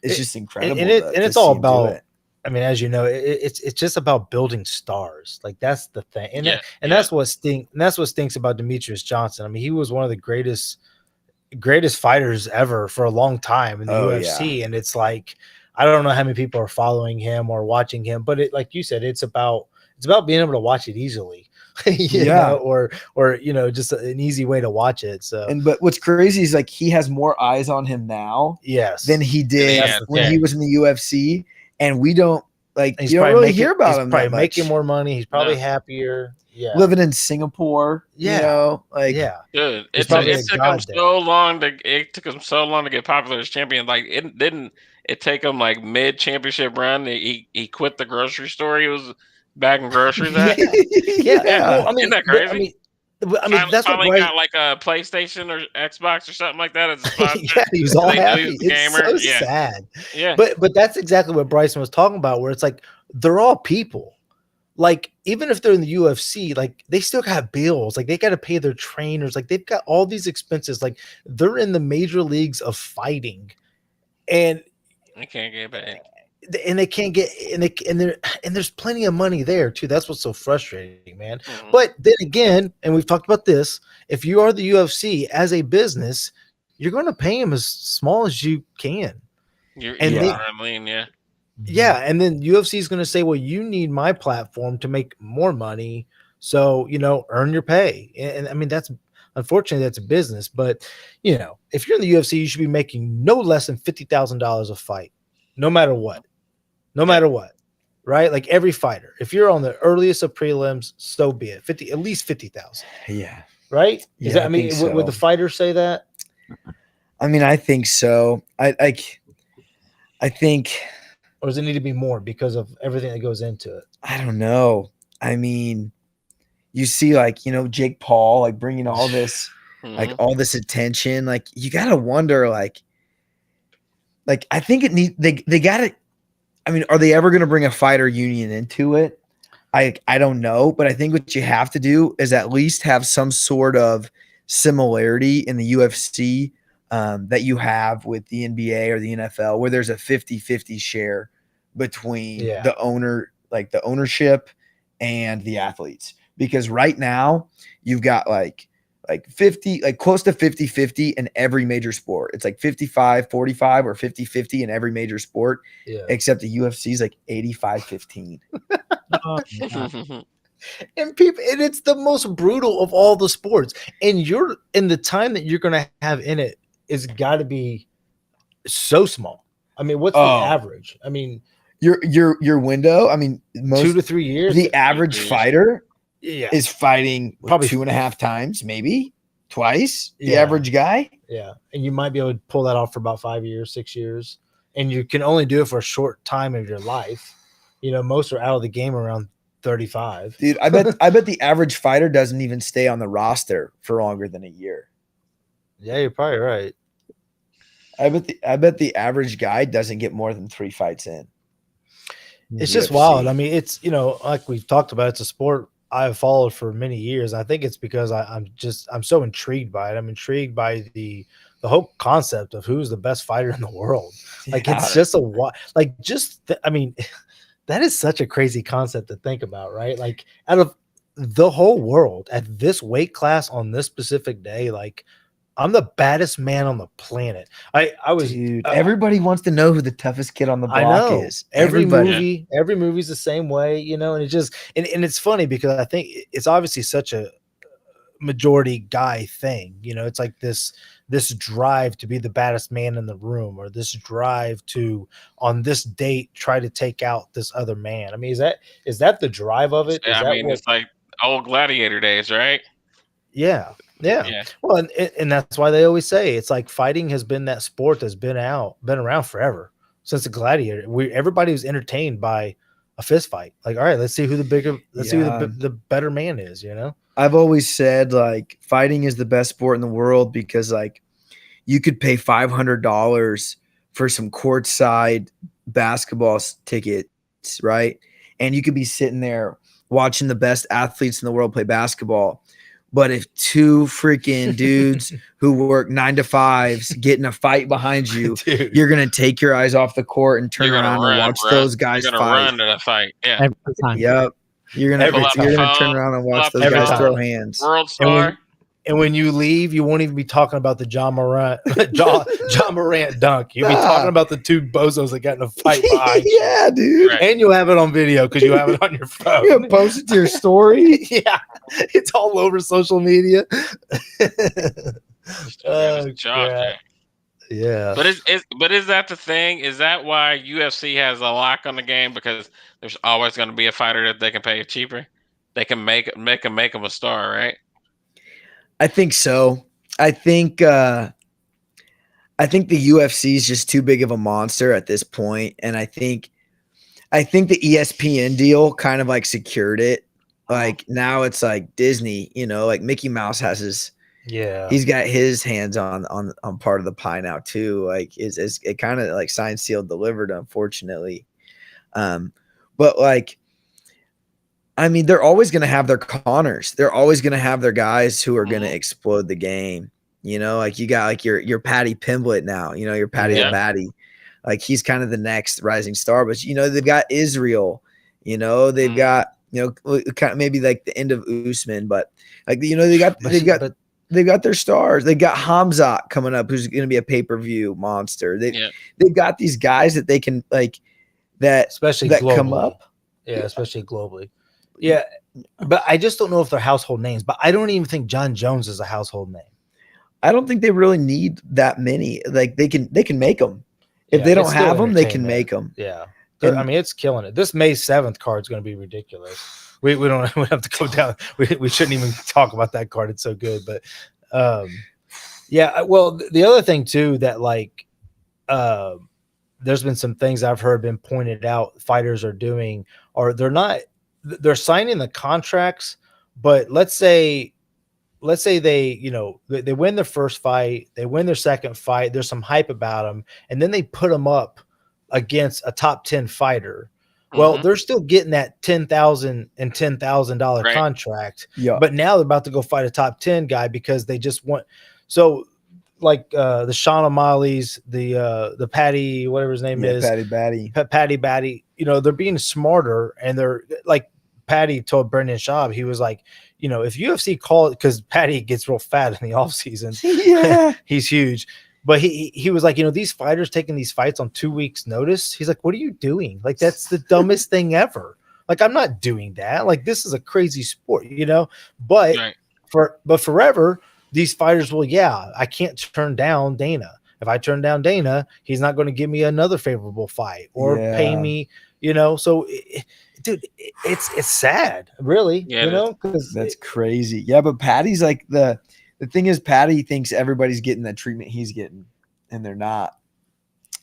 it's just incredible. And it's all about. I mean, as you know, it's just about building stars. Like that's the thing, and that's what stinks about Demetrius Johnson. I mean, he was one of the greatest fighters ever for a long time in the UFC, and it's like I don't know how many people are following him or watching him, but like you said, it's about being able to watch it easily. you know, or just an easy way to watch it. So but what's crazy is like he has more eyes on him now than he did when he was in the UFC, and we don't you don't really hear about him. He's probably making more money. He's probably happier. Yeah, living in Singapore. Dude, it took him so long to get popular as champion. Like it didn't take him like mid championship run. He quit the grocery store. He was bagging groceries at. Well, I mean, isn't that crazy? I mean, that's finally what got like a PlayStation or Xbox or something like that as a sponsor. He was all happy. It's so sad. Yeah, but that's exactly what Bryson was talking about, where it's like they're all people. Like even if they're in the UFC, like they still got bills. Like they got to pay their trainers. Like they've got all these expenses. Like they're in the major leagues of fighting, and they can't get back. And they can't get and there's plenty of money there too. That's what's so frustrating, man. Mm-hmm. But then again, and we've talked about this, if you are the UFC as a business, you're going to pay them as small as you can. Yeah, and then UFC is going to say, well, you need my platform to make more money, so earn your pay. And I mean, unfortunately that's a business, but if you're in the UFC, you should be making no less than $50,000 a fight, no matter what. Right? Like every fighter. If you're on the earliest of prelims, so be it. At least 50,000. Yeah. Right? Yeah, would the fighter say that? I mean, I think so. I think. Or does it need to be more because of everything that goes into it? I don't know. I mean, you see, Jake Paul, bringing all this, all this attention. Like, you gotta wonder, I think they gotta. I mean, are they ever going to bring a fighter union into it? I don't know, but I think what you have to do is at least have some sort of similarity in the UFC that you have with the NBA or the NFL, where there's a 50-50 share between the ownership and the athletes. Because right now you've got like 50, like close to 50-50 in every major sport. It's like 55-45 or 50-50 in every major sport, except the UFC is like 85-15. And it's the most brutal of all the sports. And you're in the time that you're going to have in it is got to be so small. I mean, what's the average? I mean, your window. I mean, 2 to 3 years. The average fighter is fighting probably 2.5 times, maybe twice the average guy. Yeah. And you might be able to pull that off for about 5 years, 6 years. And you can only do it for a short time of your life. You know, most are out of the game around 35. Dude, I bet the average fighter doesn't even stay on the roster for longer than a year. Yeah, you're probably right. I bet the average guy doesn't get more than 3 fights in. It's just wild. I mean, it's, you know, like we've talked about, it's a sport I've followed for many years. I think it's because I'm so intrigued by it. I'm intrigued by the whole concept of who's the best fighter in the world. Like it's just I mean, that is such a crazy concept to think about, right? Like out of the whole world at this weight class on this specific day, like I'm the baddest man on the planet. Everybody wants to know who the toughest kid on the block is. Every movie's the same way, you know, and it just and it's funny because I think it's obviously such a majority guy thing. You know, it's like this drive to be the baddest man in the room, or this drive to on this date try to take out this other man. I mean, is that the drive of it? Yeah, it's like old gladiator days, right? Yeah. Well, and that's why they always say it's like fighting has been that sport that's been around forever since the gladiator. Everybody was entertained by a fist fight. Like, all right, let's see who the better man is. You know, I've always said like fighting is the best sport in the world because like you could pay $500 for some courtside basketball tickets, right? And you could be sitting there watching the best athletes in the world play basketball. But if 2 freaking dudes who work 9 to 5s get in a fight behind you, you're gonna take your eyes off the court and turn around and watch those guys fight. Run to the fight. Yeah. Every time. Yep. You're gonna turn around and watch those guys throw hands. World star. And when you leave, you won't even be talking about the John Morant dunk. You'll be talking about the 2 bozos that got in a fight behind you. Yeah, dude. Right. And you'll have it on video because you have it on your phone. You post it to your story. Yeah. It's all over social media. Yeah. But is that the thing? Is that why UFC has a lock on the game? Because there's always going to be a fighter that they can pay cheaper. They can make them a star, right? I think so. I think the UFC is just too big of a monster at this point, and I think the ESPN deal kind of like secured it. Like now it's like Disney, you know, like Mickey Mouse has he's got his hands on part of the pie now too. Like it kind of like signed, sealed, delivered, unfortunately. But like, I mean, they're always going to have their Connors. They're always going to have their guys who are going to explode the game. You know, like you got like your Paddy Pimblett now, you know, your Paddy the Baddy. Like he's kind of the next rising star. But, you know, they've got Israel, you know, they've got, you know, kind of maybe like the end of Usman. But like, you know, they've got their stars. They got Hamzat coming up, who's going to be a pay-per-view monster. They've got these guys that they can like especially that globally. come up. Yeah, especially globally. Yeah, but I just don't know if they're household names. But I don't even think John Jones is a household name. I don't think they really need that many. Like they can make them. If they don't have them, they can make them. Yeah, I mean it's killing it. This May 7th card is going to be ridiculous. We have to go down. We shouldn't even talk about that card. It's so good. But yeah. Well, the other thing too that like there's been some things I've heard been pointed out. Fighters are doing, or they're signing the contracts, but let's say they, you know, they win their first fight, they win their second fight, there's some hype about them, and then they put them up against a top 10 fighter. Well, they're still getting that $10,000 and $10,000 contract. Yeah. But now they're about to go fight a top 10 guy because they just want. So, like the Sean O'Malley's, the Patty, whatever his name is, Patty Batty. You know, they're being smarter, and they're like Patty told Brendan Schaub, he was like, you know, if UFC call it, because Patty gets real fat in the off season, he's huge. But he was like, you know, these fighters taking these fights on 2 weeks notice. He's like, what are you doing? Like, that's the dumbest thing ever. Like, I'm not doing that. Like, this is a crazy sport, you know, but forever, these fighters will, I can't turn down Dana. If I turn down Dana, he's not going to give me another favorable fight or pay me, you know? So dude, it's sad, really, you know, because that's crazy. Yeah. But Patty's like the thing is, Patty thinks everybody's getting that treatment he's getting, and they're not.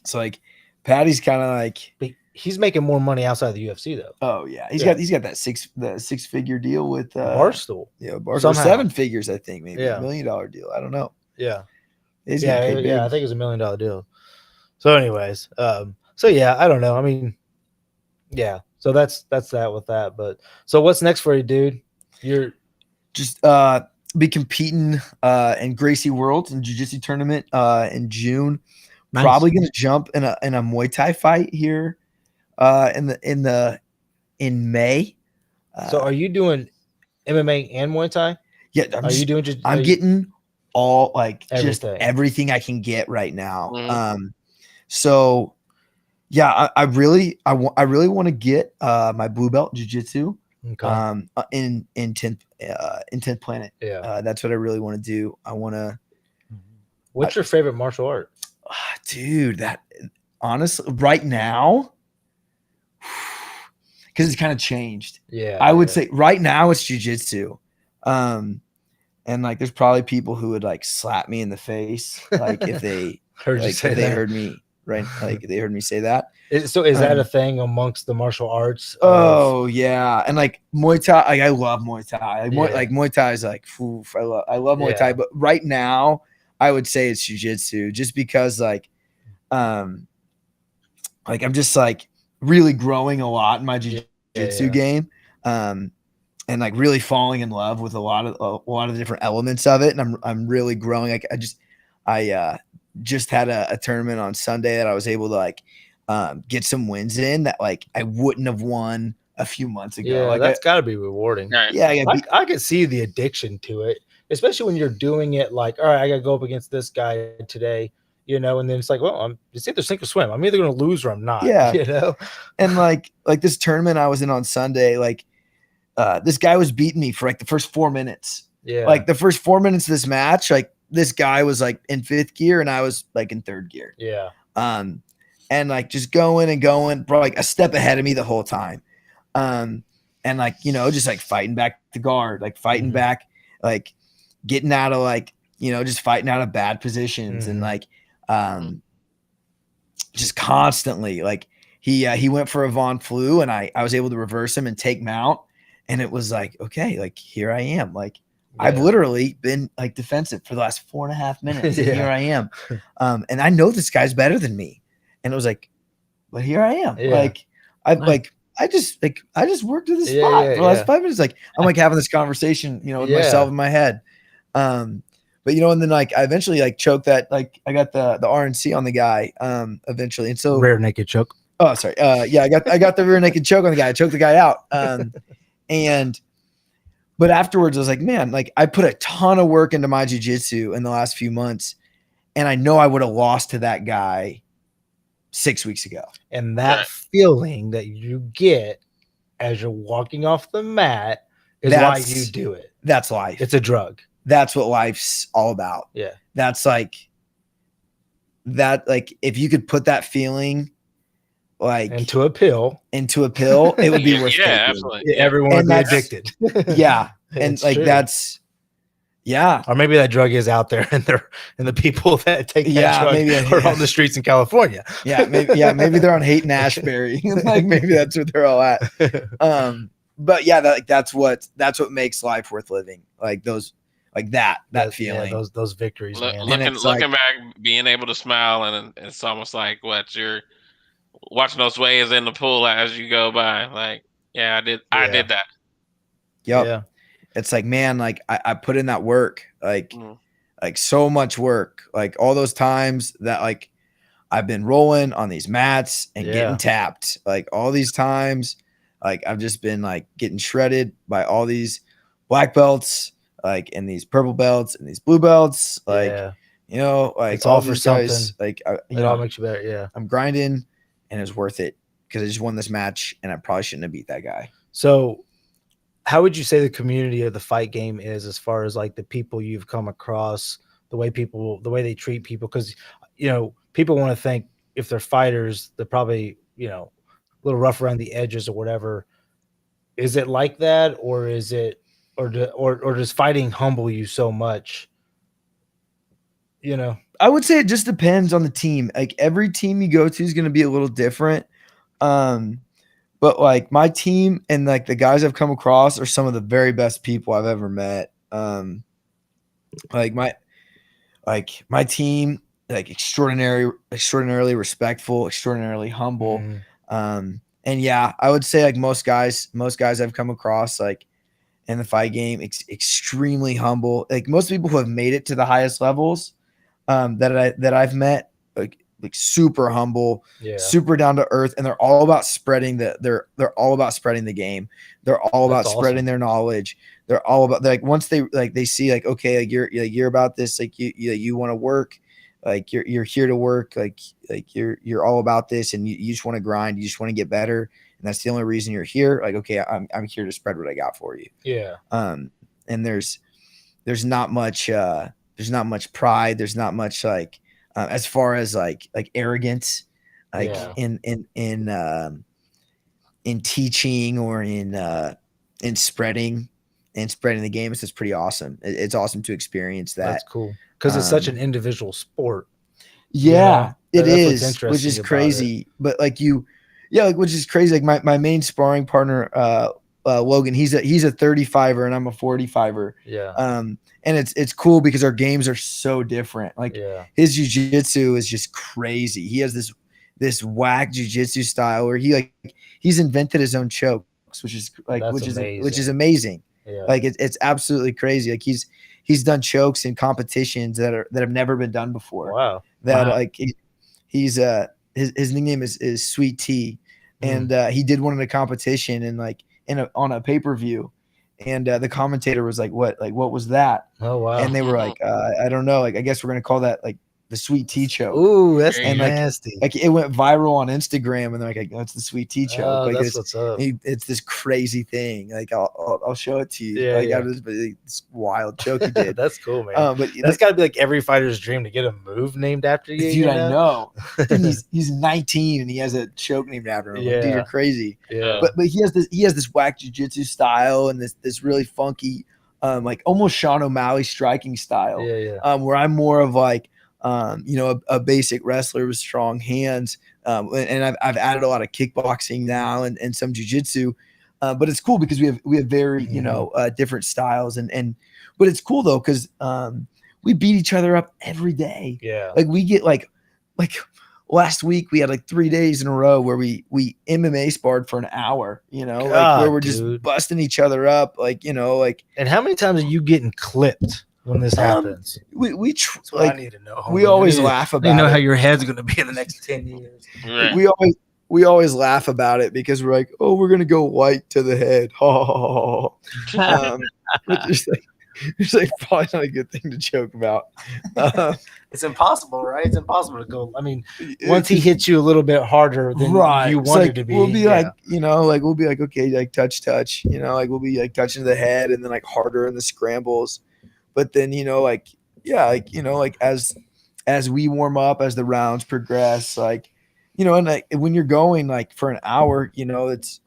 So like, Patty's kind of like, he's making more money outside the UFC though. Oh yeah, he's got that six-figure deal with Barstool. Yeah, Barstool. 7 figures, I think, maybe $1 million deal. I don't know. Yeah, I think it's $1 million deal. So, anyways, so yeah, I don't know. I mean, yeah. So that's that with that. But so what's next for you, dude? You're just be competing in Gracie Worlds and Jiu-Jitsu tournament in June. Nice. Probably gonna jump in a Muay Thai fight here in May. So are you doing MMA and Muay Thai? Yeah. I'm getting all like everything. Just everything I can get right now. So yeah, I really want to get my blue belt jiu-jitsu in 10th Planet. Yeah. That's what I really want to do. I want to. What's your favorite martial art? Dude, that honestly right now, because it's kind of changed. Yeah. I would say right now it's jiu-jitsu. And like there's probably people who would like slap me in the face like if they heard me right, like they heard me say that. So is that a thing amongst the martial arts? Oh yeah, and like Muay Thai, like I love Muay Thai. Like Muay Thai is like, I love Muay Thai. But right now, I would say it's jiu-jitsu, just because like I'm just like really growing a lot in my jiu-jitsu game, and like really falling in love with a lot of the different elements of it, and I'm really growing. Like I just had a tournament on Sunday that I was able to like get some wins in that like I wouldn't have won a few months ago. Yeah, like that's got to be rewarding. Right. Yeah, I can see the addiction to it, especially when you're doing it like, all right, I got to go up against this guy today, you know, and then it's like, well, it's either sink or swim. I'm either going to lose or I'm not. Yeah, you know. And like this tournament I was in on Sunday, like this guy was beating me for like the first 4 minutes. Yeah, like the first 4 minutes of this match, like this guy was like in 5th gear and I was like in 3rd gear. Yeah. And like just going, bro, like a step ahead of me the whole time. And like, you know, just like fighting back the guard, like fighting back, like getting out of like, you know, just fighting out of bad positions and like just constantly like he went for a Von Flue and I was able to reverse him and take mount. And it was like, okay, like here I am. Like I've literally been like defensive for the last 4.5 minutes. And here I am. And I know this guy's better than me. And it was like, but here I am. Like I just worked to this spot for the last 5 minutes. Like I'm like having this conversation, you know, with myself in my head. But you know, and then like I eventually like choked that, like I got the RNC on the guy eventually. And so rear naked choke. Oh, sorry. I got the rear naked choke on the guy. I choked the guy out. But afterwards I was like, man, like I put a ton of work into my jiu-jitsu in the last few months. And I know I would have lost to that guy 6 weeks ago. And that feeling that you get as you're walking off the mat is why you do it. That's life. It's a drug. That's what life's all about. Yeah. That's like that. Like if you could put that feeling like into a pill, it would be worth taking. Absolutely. Everyone would be addicted. Yeah. And like true. That's or maybe that drug is out there and the people that take that drug are on the streets in California. Maybe they're on Haight-Ashbury. Like maybe that's where they're all at. But yeah, that's what makes life worth living. Like those, like that feeling, those victories. Looking back, being able to smile, and it's almost like what you're watching those waves in the pool as you go by. Like, yeah, I did that. Yep. Yeah. It's like, man, like I put in that work, like so much work, like all those times that like I've been rolling on these mats and getting tapped, like all these times, like I've just been like getting shredded by all these black belts, like and these purple belts and these blue belts, like you know, like it's all for something. Guys, like it all makes you better. Yeah, I'm grinding, and it's worth it because I just won this match, and I probably shouldn't have beat that guy. So, how would you say the community of the fight game is, as far as like the people you've come across, the way they treat people? Because you know, people want to think if they're fighters, they're probably, you know, a little rough around the edges or whatever. Is it like that, or is it, or does fighting humble you so much? You know, I would say it just depends on the team. Like every team you go to is going to be a little different. But like my team and like the guys I've come across are some of the very best people I've ever met. Like my team, like extraordinarily respectful, extraordinarily humble. And yeah, I would say like most guys I've come across like in the fight game, extremely humble. Like most people who have made it to the highest levels that I've met, like super humble, super down to earth, and they're all about spreading they're all about spreading the game. They're all about spreading their knowledge. They're all about like once they see like, okay, like you're about this, like you want to work, like you're here to work, like you're all about this, and you just want to grind, you just want to get better, and that's the only reason you're here. Like, okay, I'm here to spread what I got for you. Yeah. And there's not much pride. There's not much like as far as like arrogance, like in teaching or in spreading the game. It's just pretty awesome. It's awesome to experience that. That's cool because it's such an individual sport. Yeah, it is, which is crazy. But like which is crazy. Like my main sparring partner, Logan, he's a 35er and I'm a 45er. Yeah. And it's cool because our games are so different. Like his jiu-jitsu is just crazy. He has this whack jiu-jitsu style where he's invented his own chokes, which is like which is amazing. Yeah. Like it's absolutely crazy. Like he's done chokes in competitions that have never been done before. Wow. Like he's his nickname is Sweet Tea, and he did one in a competition and like on a pay-per-view. And the commentator was like, what was that? Oh, wow. And they were like, I don't know. Like, I guess we're going to call that like the Sweet Tea choke. Ooh, that's nasty. Like it went viral on Instagram and they're like, that's the Sweet Tea choke. Oh, like that's what's up. It's this crazy thing. Like I'll show it to you. Yeah, like out of this wild choke he did. That's cool, man. But that's got to be like every fighter's dream to get a move named after you. Dude, I know. he's 19 and he has a choke named after him. Yeah. Like, dude, you're crazy. Yeah. But he has this whack jiu-jitsu style and this really funky, like almost Sean O'Malley striking style. Yeah. Where I'm more of like, a basic wrestler with strong hands. And I've added a lot of kickboxing now and some jiu-jitsu. But it's cool because we have very, different styles but it's cool though, because we beat each other up every day. Yeah. Like we get like last week we had like 3 days in a row where we MMA sparred for an hour, God, like where we're just busting each other up. Like, and how many times are you getting clipped when this happens? I need to know. We always laugh about how your head's going to be in the next 10 years. Right. We always laugh about it because we're like, oh, we're going to go white to the head. It's like probably not a good thing to joke about. It's impossible, right? It's impossible to go. I mean, once he hits you a little bit harder than you wanted to be, we'll be like, we'll be like, okay, like touch, like we'll be like touching the head and then like harder in the scrambles. But then, as we warm up, as the rounds progress, like, and like when you're going like for an hour, it's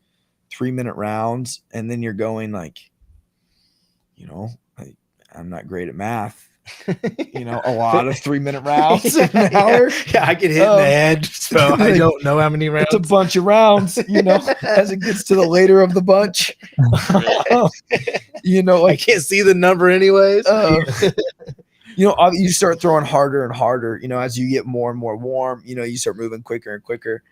3-minute rounds, and then you're going like, I'm not great at math. A lot of 3-minute rounds an hour. Yeah, I get hit in the head, so I don't know how many rounds. It's a bunch of rounds, as it gets to the later of the bunch. I can't see the number anyways. You start throwing harder and harder, as you get more and more warm, you start moving quicker and quicker.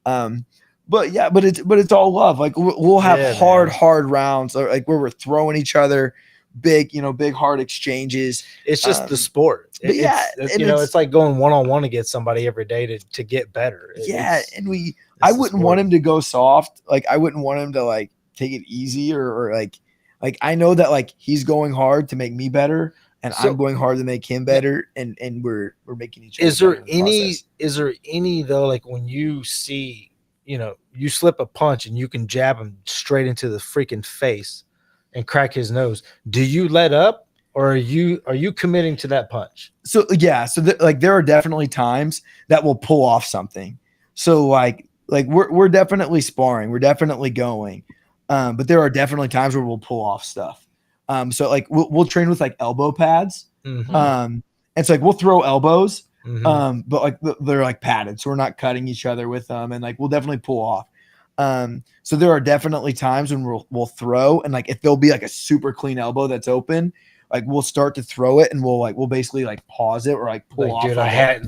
But yeah, but it's all love. Like we'll have hard rounds, or like where we're throwing each other big hard exchanges. It's just the sport. It's like going one-on-one against somebody every day to get better. I wouldn't want him to go soft. Like I wouldn't want him to like take it easy or like I know that like he's going hard to make me better, and I'm going hard to make him better, and we're making each other. Is there any though, like when you see, you slip a punch and you can jab him straight into the freaking face and crack his nose, do you let up, or are you committing to that punch? So yeah, there are definitely times that we'll pull off something. So like we're definitely sparring, we're definitely going, but there are definitely times where we'll pull off stuff. So like we'll train with like elbow pads, and it's like we'll throw elbows, but like they're like padded, so we're not cutting each other with them, and like we'll definitely pull off. So there are definitely times when we'll throw, and like if there'll be like a super clean elbow that's open, like we'll start to throw it, and we'll basically like pause it or like pull off. Dude, I had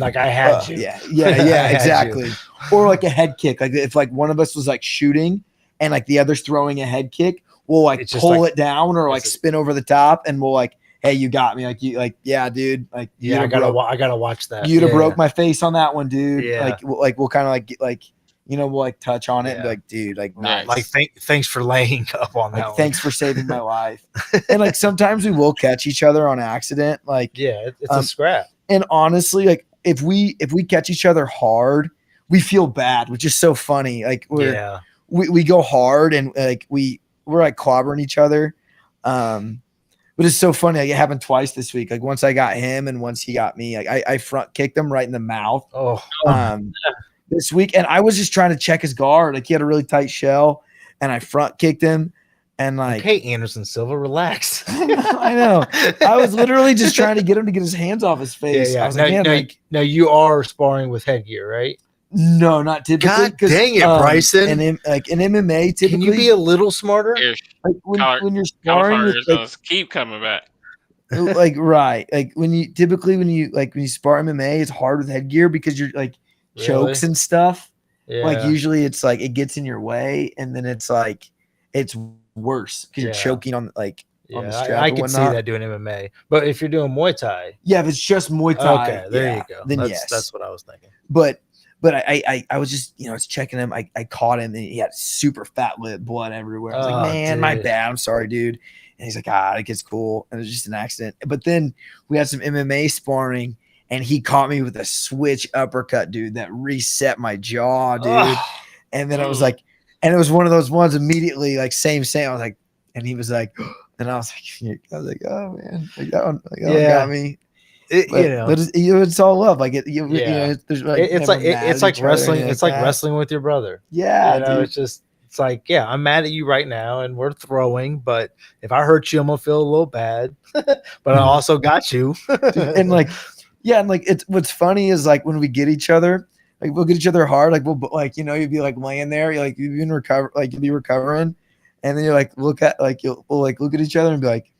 you. Yeah, exactly. Or like a head kick. Like if like one of us was like shooting and like the other's throwing a head kick, we'll like pull it down or like spin over the top, and we'll like, hey, you got me. Like you like, yeah, dude. Like I gotta watch that. You'd have broke my face on that one, dude. Yeah. Like we'll kind of like we'll like touch on it and be like, dude, like nice. Like thanks for laying up on that. Thanks for saving my life. And like sometimes we will catch each other on accident. Like it's a scrap. And honestly, like if we catch each other hard, we feel bad, which is so funny. Like we go hard and like we're like clobbering each other. But it's so funny. Like it happened twice this week. Like once I got him and once he got me. Like I front kicked him right in the mouth. This week, and I was just trying to check his guard. Like he had a really tight shell, and I front kicked him. And like, hey, Anderson Silva, relax. I know. I was literally just trying to get him to get his hands off his face. I was now you are sparring with headgear, right? No, not typically. God dang it, Bryson! And like in MMA, typically, can you be a little smarter? Like when you're sparring, with, keep coming back. Like right, like when you spar MMA, it's hard with headgear because you're like. Chokes and stuff. Like usually it's like it gets in your way, and then it's like it's worse because you're choking on like on the strap. I can see that doing MMA, but if you're doing Muay Thai, if it's just Muay Thai, okay, there you go. Then that's what I was thinking. But I was just I was checking him. I caught him, and he had super fat lip, blood everywhere. I was like, man, my bad. I'm sorry, dude. And he's like, like it's cool, and it was just an accident. But then we had some MMA sparring. And he caught me with a switch uppercut, dude, that reset my jaw, dude. And then I was like, and it was one of those ones immediately, like same. I was like, and he was like, and I was like, oh man, like that one got me. But it's all love. Like there's like it's like wrestling. It's like wrestling with your brother. Yeah, it's like, I'm mad at you right now, and we're throwing. But if I hurt you, I'm gonna feel a little bad. But I also got you, and like. Yeah, and like it's what's funny is like when we get each other, like we'll get each other hard, like we'll like you'd be like laying there, you're like you'll be recovering, and then you're like we'll look at each other and be like,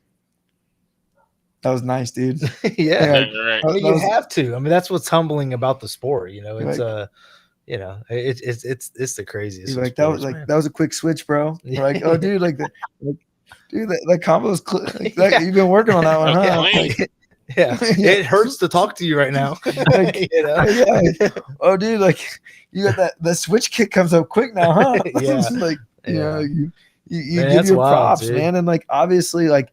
that was nice, dude. Right. I mean, you have to. I mean, that's what's humbling about the sport. It's it's the craziest. Like that was a quick switch, bro. Like oh, dude, dude, that combo is you've been working on that one, huh? It hurts to talk to you right now. Oh, dude, like you got that switch kick comes up quick now, huh? You give your props, man, and like obviously, like,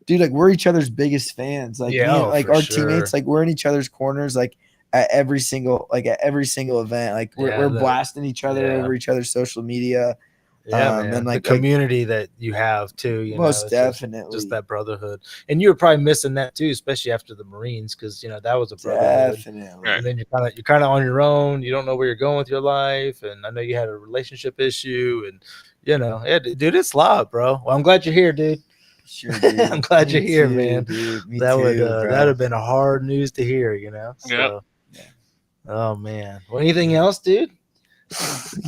dude, like we're each other's biggest fans. Like, like our teammates, like we're in each other's corners, like at every single event. Like we're blasting each other over each other's social media. And like the community that you have too, most definitely just that brotherhood. And you were probably missing that too, especially after the Marines, because that was a brotherhood. Definitely. And then you're kind of on your own. You don't know where you're going with your life, and I know you had a relationship issue, and dude, it's loud, bro. Well, I'm glad you're here, dude. Sure, dude. I'm glad you're here, man. Dude. That'd have been a hard news to hear, So, oh man. Well, anything else, dude?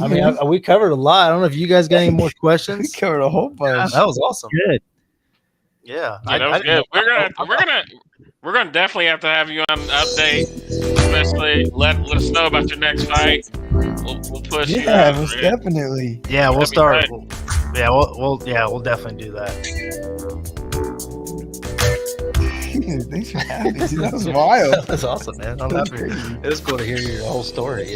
I mean, we covered a lot. I don't know if you guys got any more questions. We covered a whole bunch. That was awesome. Good. Yeah, that was good. We're gonna definitely have to have you on an update. Especially let us know about your next fight. We'll push you Yeah, out, most man. definitely. Yeah, we'll That'd be start. great. Yeah, we'll definitely do that. Thanks for having me. Dude, that was wild. That's awesome, man. I'm happy. It was cool to hear your whole story.